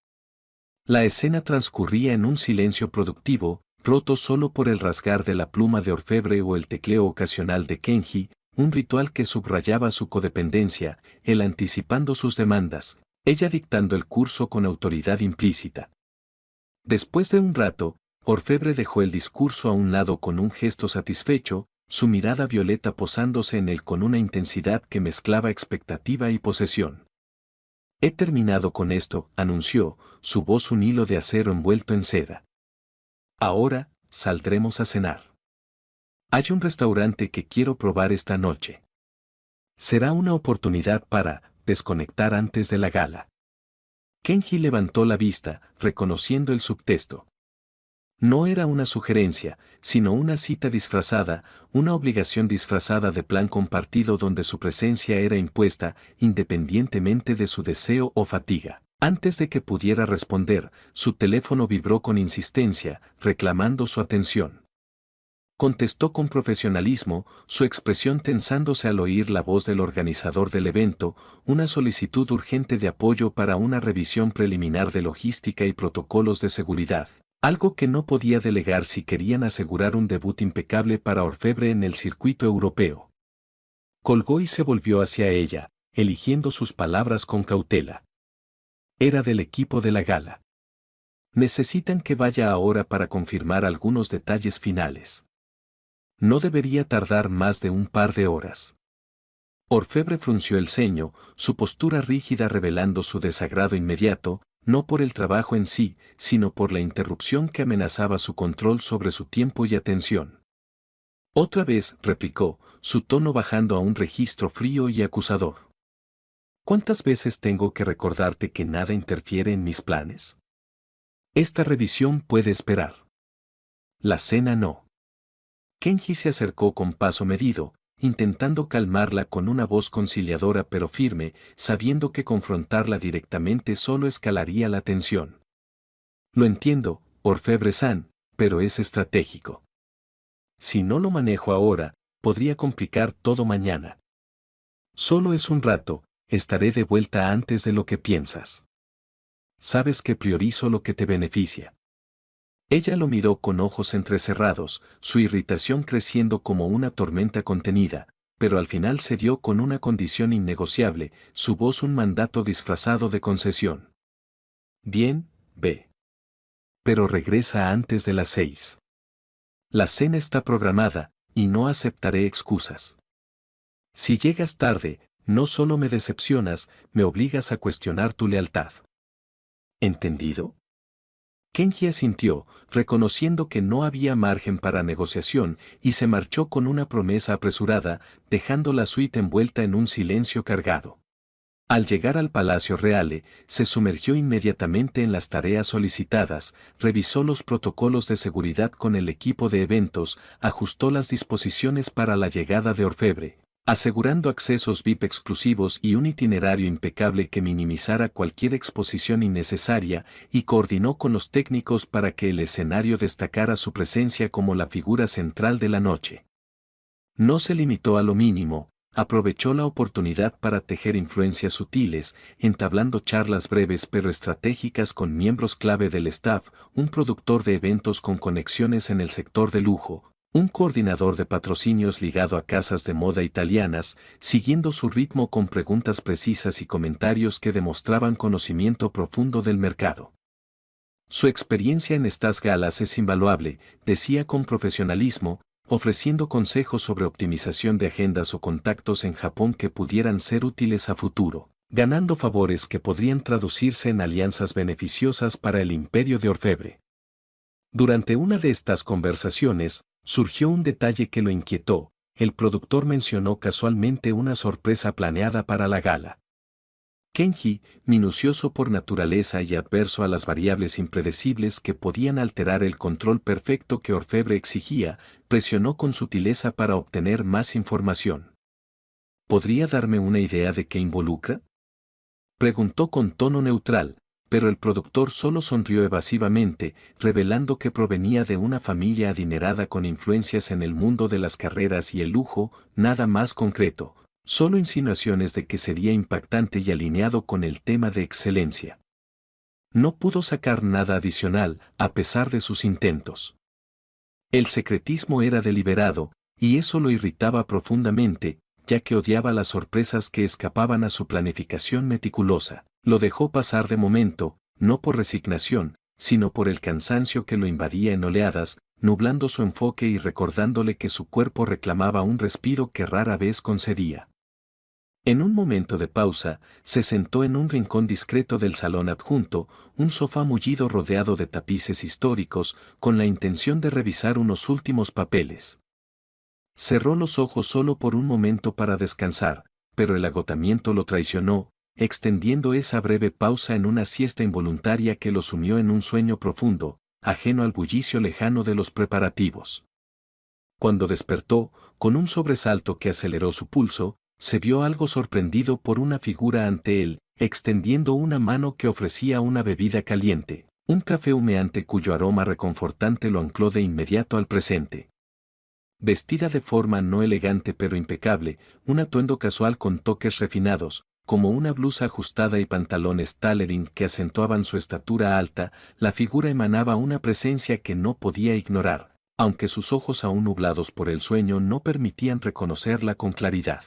La escena transcurría en un silencio productivo, roto solo por el rasgar de la pluma de orfebre o el tecleo ocasional de Kenji, un ritual que subrayaba su codependencia, él anticipando sus demandas, ella dictando el curso con autoridad implícita. Después de un rato, Orfebre dejó el discurso a un lado con un gesto satisfecho, su mirada violeta posándose en él con una intensidad que mezclaba expectativa y posesión. He terminado con esto, anunció, su voz un hilo de acero envuelto en seda. Ahora, saldremos a cenar. Hay un restaurante que quiero probar esta noche. Será una oportunidad para desconectar antes de la gala. Kenji levantó la vista, reconociendo el subtexto. No era una sugerencia, sino una cita disfrazada, una obligación disfrazada de plan compartido donde su presencia era impuesta, independientemente de su deseo o fatiga. Antes de que pudiera responder, su teléfono vibró con insistencia, reclamando su atención. Contestó con profesionalismo, su expresión tensándose al oír la voz del organizador del evento, una solicitud urgente de apoyo para una revisión preliminar de logística y protocolos de seguridad, algo que no podía delegar si querían asegurar un debut impecable para Orfebre en el circuito europeo. Colgó y se volvió hacia ella, eligiendo sus palabras con cautela. Era del equipo de la gala. Necesitan que vaya ahora para confirmar algunos detalles finales. No debería tardar más de un par de horas. Orfebre frunció el ceño, su postura rígida revelando su desagrado inmediato, no por el trabajo en sí, sino por la interrupción que amenazaba su control sobre su tiempo y atención. Otra vez, replicó, su tono bajando a un registro frío y acusador. ¿Cuántas veces tengo que recordarte que nada interfiere en mis planes? Esta revisión puede esperar. La cena no. Kenji se acercó con paso medido, intentando calmarla con una voz conciliadora pero firme, sabiendo que confrontarla directamente solo escalaría la tensión. Lo entiendo, Orfebre-san, pero es estratégico. Si no lo manejo ahora, podría complicar todo mañana. Solo es un rato, estaré de vuelta antes de lo que piensas. Sabes que priorizo lo que te beneficia. Ella lo miró con ojos entrecerrados, su irritación creciendo como una tormenta contenida, pero al final cedió con una condición innegociable, su voz un mandato disfrazado de concesión. Bien, ve. Pero regresa antes de las 6. La cena está programada, y no aceptaré excusas. Si llegas tarde, no solo me decepcionas, me obligas a cuestionar tu lealtad. ¿Entendido? Kenji asintió, reconociendo que no había margen para negociación, y se marchó con una promesa apresurada, dejando la suite envuelta en un silencio cargado. Al llegar al Palacio Reale, se sumergió inmediatamente en las tareas solicitadas, revisó los protocolos de seguridad con el equipo de eventos, ajustó las disposiciones para la llegada de Orfebre, asegurando accesos VIP exclusivos y un itinerario impecable que minimizara cualquier exposición innecesaria, y coordinó con los técnicos para que el escenario destacara su presencia como la figura central de la noche. No se limitó a lo mínimo. Aprovechó la oportunidad para tejer influencias sutiles, entablando charlas breves pero estratégicas con miembros clave del staff, un productor de eventos con conexiones en el sector de lujo, un coordinador de patrocinios ligado a casas de moda italianas, siguiendo su ritmo con preguntas precisas y comentarios que demostraban conocimiento profundo del mercado. Su experiencia en estas galas es invaluable, decía con profesionalismo, ofreciendo consejos sobre optimización de agendas o contactos en Japón que pudieran ser útiles a futuro, ganando favores que podrían traducirse en alianzas beneficiosas para el imperio de Orfebre. Durante una de estas conversaciones, surgió un detalle que lo inquietó. El productor mencionó casualmente una sorpresa planeada para la gala. Kenji, minucioso por naturaleza y adverso a las variables impredecibles que podían alterar el control perfecto que Orfebre exigía, presionó con sutileza para obtener más información. ¿Podría darme una idea de qué involucra?, preguntó con tono neutral, pero el productor solo sonrió evasivamente, revelando que provenía de una familia adinerada con influencias en el mundo de las carreras y el lujo, nada más concreto. Solo insinuaciones de que sería impactante y alineado con el tema de excelencia. No pudo sacar nada adicional, a pesar de sus intentos. El secretismo era deliberado, y eso lo irritaba profundamente, ya que odiaba las sorpresas que escapaban a su planificación meticulosa. Lo dejó pasar de momento, no por resignación, sino por el cansancio que lo invadía en oleadas, nublando su enfoque y recordándole que su cuerpo reclamaba un respiro que rara vez concedía. En un momento de pausa, se sentó en un rincón discreto del salón adjunto, un sofá mullido rodeado de tapices históricos, con la intención de revisar unos últimos papeles. Cerró los ojos solo por un momento para descansar, pero el agotamiento lo traicionó, extendiendo esa breve pausa en una siesta involuntaria que lo sumió en un sueño profundo, ajeno al bullicio lejano de los preparativos. Cuando despertó, con un sobresalto que aceleró su pulso, se vio algo sorprendido por una figura ante él, extendiendo una mano que ofrecía una bebida caliente, un café humeante cuyo aroma reconfortante lo ancló de inmediato al presente. Vestida de forma no elegante pero impecable, un atuendo casual con toques refinados, como una blusa ajustada y pantalones tailoring que acentuaban su estatura alta, la figura emanaba una presencia que no podía ignorar, aunque sus ojos aún nublados por el sueño no permitían reconocerla con claridad.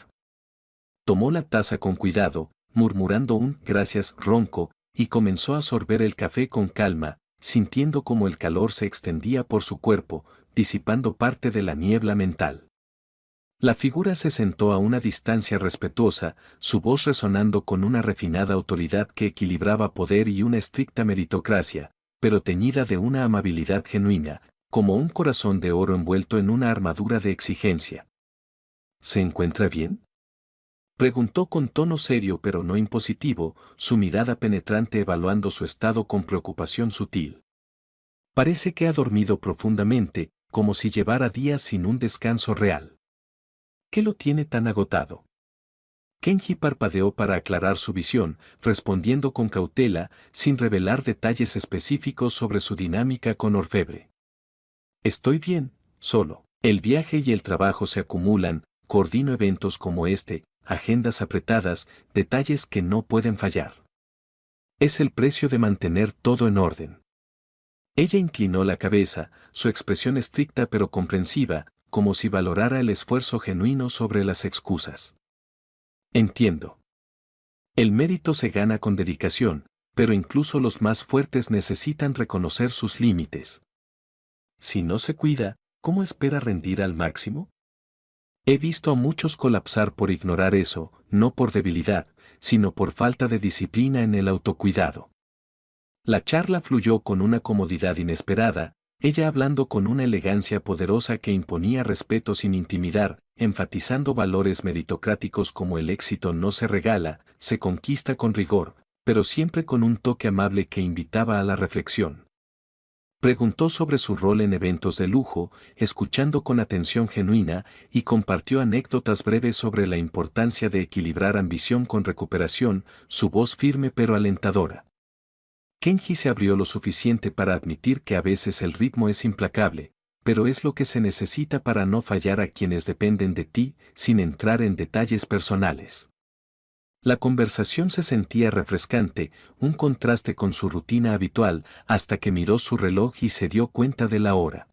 Tomó la taza con cuidado, murmurando un gracias ronco, y comenzó a sorber el café con calma, sintiendo como el calor se extendía por su cuerpo, disipando parte de la niebla mental. La figura se sentó a una distancia respetuosa, su voz resonando con una refinada autoridad que equilibraba poder y una estricta meritocracia, pero teñida de una amabilidad genuina, como un corazón de oro envuelto en una armadura de exigencia. ¿Se encuentra bien?, preguntó con tono serio pero no impositivo, su mirada penetrante evaluando su estado con preocupación sutil. Parece que ha dormido profundamente, como si llevara días sin un descanso real. ¿Qué lo tiene tan agotado? Kenji parpadeó para aclarar su visión, respondiendo con cautela, sin revelar detalles específicos sobre su dinámica con Orfebre. Estoy bien, solo. El viaje y el trabajo se acumulan, coordino eventos como este, agendas apretadas, detalles que no pueden fallar. Es el precio de mantener todo en orden. Ella inclinó la cabeza, su expresión estricta pero comprensiva, como si valorara el esfuerzo genuino sobre las excusas. Entiendo. El mérito se gana con dedicación, pero incluso los más fuertes necesitan reconocer sus límites. Si no se cuida, ¿cómo espera rendir al máximo? He visto a muchos colapsar por ignorar eso, no por debilidad, sino por falta de disciplina en el autocuidado. La charla fluyó con una comodidad inesperada, Ella hablando con una elegancia poderosa que imponía respeto sin intimidar, enfatizando valores meritocráticos como el éxito no se regala, se conquista con rigor, pero siempre con un toque amable que invitaba a la reflexión. Preguntó sobre su rol en eventos de lujo, escuchando con atención genuina, y compartió anécdotas breves sobre la importancia de equilibrar ambición con recuperación, su voz firme pero alentadora. Kenji se abrió lo suficiente para admitir que a veces el ritmo es implacable, pero es lo que se necesita para no fallar a quienes dependen de ti, sin entrar en detalles personales. La conversación se sentía refrescante, un contraste con su rutina habitual, hasta que miró su reloj y se dio cuenta de la hora.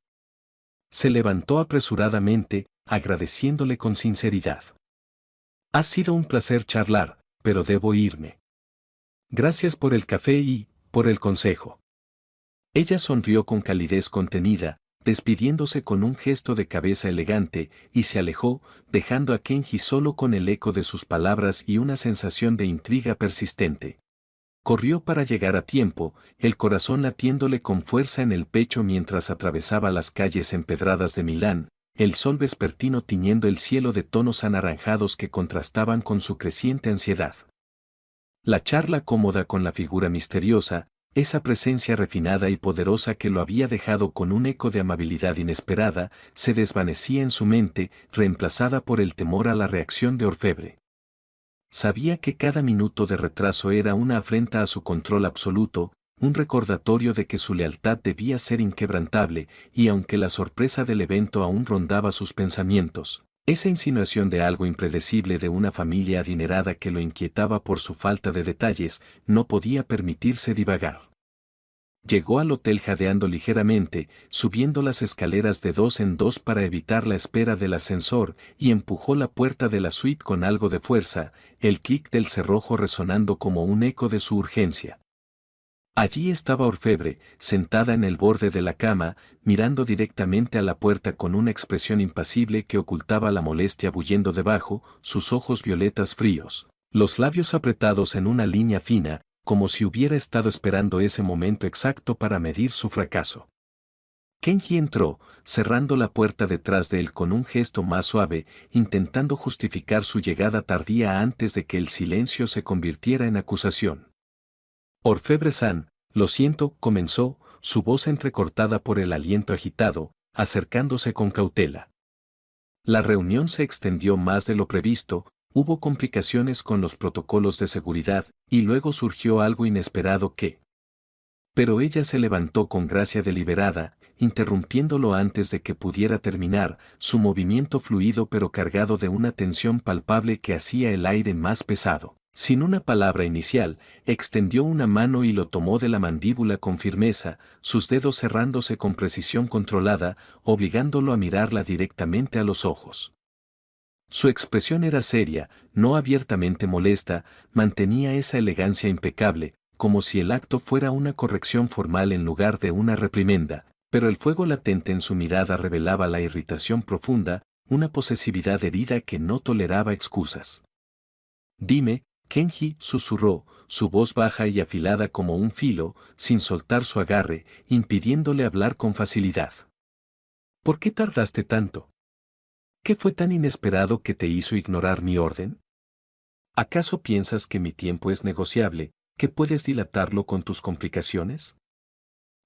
Se levantó apresuradamente, agradeciéndole con sinceridad. Ha sido un placer charlar, pero debo irme. Gracias por el café y, por el consejo. Ella sonrió con calidez contenida, despidiéndose con un gesto de cabeza elegante, y se alejó, dejando a Kenji solo con el eco de sus palabras y una sensación de intriga persistente. Corrió para llegar a tiempo, el corazón latiéndole con fuerza en el pecho mientras atravesaba las calles empedradas de Milán, el sol vespertino tiñendo el cielo de tonos anaranjados que contrastaban con su creciente ansiedad. La charla cómoda con la figura misteriosa, esa presencia refinada y poderosa que lo había dejado con un eco de amabilidad inesperada, se desvanecía en su mente, reemplazada por el temor a la reacción de Orfebre. Sabía que cada minuto de retraso era una afrenta a su control absoluto, un recordatorio de que su lealtad debía ser inquebrantable, y aunque la sorpresa del evento aún rondaba sus pensamientos, esa insinuación de algo impredecible de una familia adinerada que lo inquietaba por su falta de detalles, no podía permitirse divagar. Llegó al hotel jadeando ligeramente, subiendo las escaleras de dos en dos para evitar la espera del ascensor, y empujó la puerta de la suite con algo de fuerza, el clic del cerrojo resonando como un eco de su urgencia. Allí estaba Orfebre, sentada en el borde de la cama, mirando directamente a la puerta con una expresión impasible que ocultaba la molestia bullendo debajo, sus ojos violetas fríos, los labios apretados en una línea fina, como si hubiera estado esperando ese momento exacto para medir su fracaso. Kenji entró, cerrando la puerta detrás de él con un gesto más suave, intentando justificar su llegada tardía antes de que el silencio se convirtiera en acusación. Orfebre-san, lo siento, comenzó, su voz entrecortada por el aliento agitado, acercándose con cautela. La reunión se extendió más de lo previsto, hubo complicaciones con los protocolos de seguridad, y luego surgió algo inesperado que... Pero ella se levantó con gracia deliberada, interrumpiéndolo antes de que pudiera terminar, su movimiento fluido pero cargado de una tensión palpable que hacía el aire más pesado. Sin una palabra inicial, extendió una mano y lo tomó de la mandíbula con firmeza, sus dedos cerrándose con precisión controlada, obligándolo a mirarla directamente a los ojos. Su expresión era seria, no abiertamente molesta, mantenía esa elegancia impecable, como si el acto fuera una corrección formal en lugar de una reprimenda, pero el fuego latente en su mirada revelaba la irritación profunda, una posesividad herida que no toleraba excusas. Dime, Kenji susurró, su voz baja y afilada como un filo, sin soltar su agarre, impidiéndole hablar con facilidad. ¿Por qué tardaste tanto? ¿Qué fue tan inesperado que te hizo ignorar mi orden? ¿Acaso piensas que mi tiempo es negociable, que puedes dilatarlo con tus complicaciones?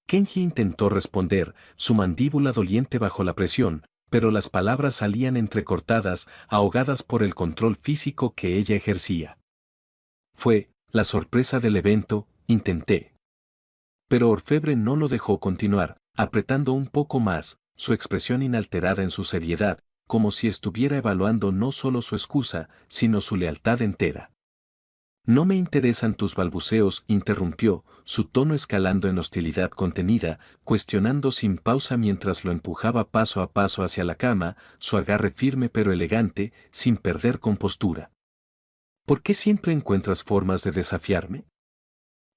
Kenji intentó responder, su mandíbula doliente bajo la presión, pero las palabras salían entrecortadas, ahogadas por el control físico que ella ejercía. Fue la sorpresa del evento, intenté. Pero Orfebre no lo dejó continuar, apretando un poco más, su expresión inalterada en su seriedad, como si estuviera evaluando no solo su excusa, sino su lealtad entera. No me interesan tus balbuceos, interrumpió, su tono escalando en hostilidad contenida, cuestionando sin pausa mientras lo empujaba paso a paso hacia la cama, su agarre firme pero elegante, sin perder compostura. ¿Por qué siempre encuentras formas de desafiarme?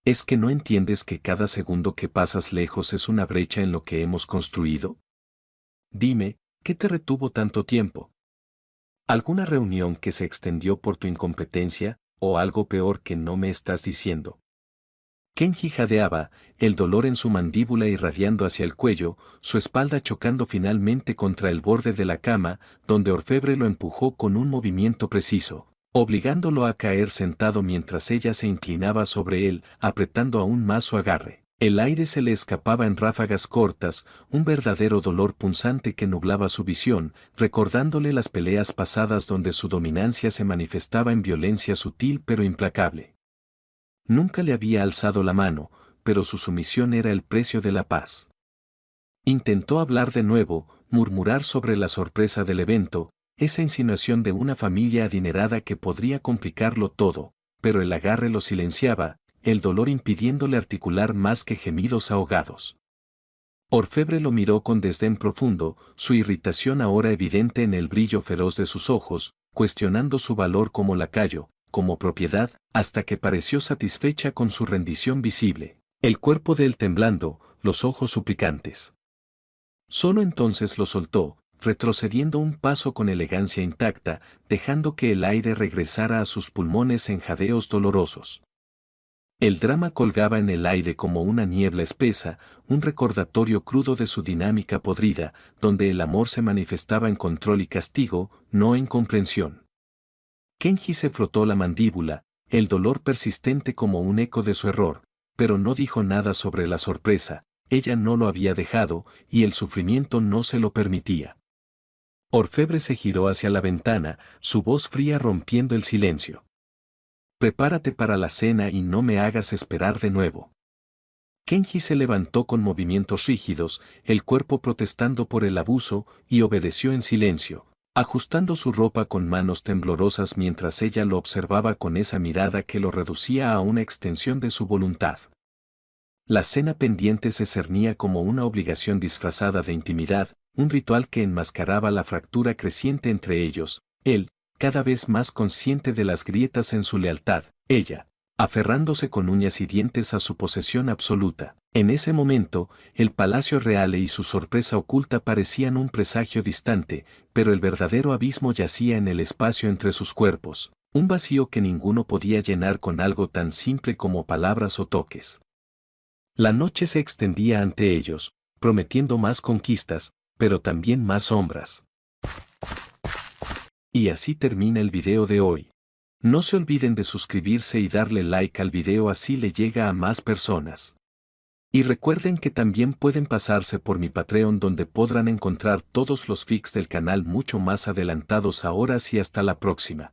¿Es que no entiendes que cada segundo que pasas lejos es una brecha en lo que hemos construido? Dime, ¿qué te retuvo tanto tiempo? ¿Alguna reunión que se extendió por tu incompetencia, o algo peor que no me estás diciendo? Kenji jadeaba, el dolor en su mandíbula irradiando hacia el cuello, su espalda chocando finalmente contra el borde de la cama, donde Orfebre lo empujó con un movimiento preciso, obligándolo a caer sentado mientras ella se inclinaba sobre él, apretando aún más su agarre. El aire se le escapaba en ráfagas cortas, un verdadero dolor punzante que nublaba su visión, recordándole las peleas pasadas donde su dominancia se manifestaba en violencia sutil pero implacable. Nunca le había alzado la mano, pero su sumisión era el precio de la paz. Intentó hablar de nuevo, murmurar sobre la sorpresa del evento, esa insinuación de una familia adinerada que podría complicarlo todo, pero el agarre lo silenciaba, el dolor impidiéndole articular más que gemidos ahogados. Orfebre lo miró con desdén profundo, su irritación ahora evidente en el brillo feroz de sus ojos, cuestionando su valor como lacayo, como propiedad, hasta que pareció satisfecha con su rendición visible, el cuerpo de él temblando, los ojos suplicantes. Solo entonces lo soltó, retrocediendo un paso con elegancia intacta, dejando que el aire regresara a sus pulmones en jadeos dolorosos. El drama colgaba en el aire como una niebla espesa, un recordatorio crudo de su dinámica podrida, donde el amor se manifestaba en control y castigo, no en comprensión. Kenji se frotó la mandíbula, el dolor persistente como un eco de su error, pero no dijo nada sobre la sorpresa, ella no lo había dejado, y el sufrimiento no se lo permitía. Orfebre se giró hacia la ventana, su voz fría rompiendo el silencio. Prepárate para la cena y no me hagas esperar de nuevo. Kenji se levantó con movimientos rígidos, el cuerpo protestando por el abuso, y obedeció en silencio, ajustando su ropa con manos temblorosas mientras ella lo observaba con esa mirada que lo reducía a una extensión de su voluntad. La cena pendiente se cernía como una obligación disfrazada de intimidad, un ritual que enmascaraba la fractura creciente entre ellos, él, cada vez más consciente de las grietas en su lealtad, ella, aferrándose con uñas y dientes a su posesión absoluta. En ese momento, el palacio real y su sorpresa oculta parecían un presagio distante, pero el verdadero abismo yacía en el espacio entre sus cuerpos, un vacío que ninguno podía llenar con algo tan simple como palabras o toques. La noche se extendía ante ellos, prometiendo más conquistas, pero también más sombras. Y así termina el video de hoy. No se olviden de suscribirse y darle like al video, así le llega a más personas. Y recuerden que también pueden pasarse por mi Patreon, donde podrán encontrar todos los fics del canal mucho más adelantados. Ahora sí, hasta la próxima.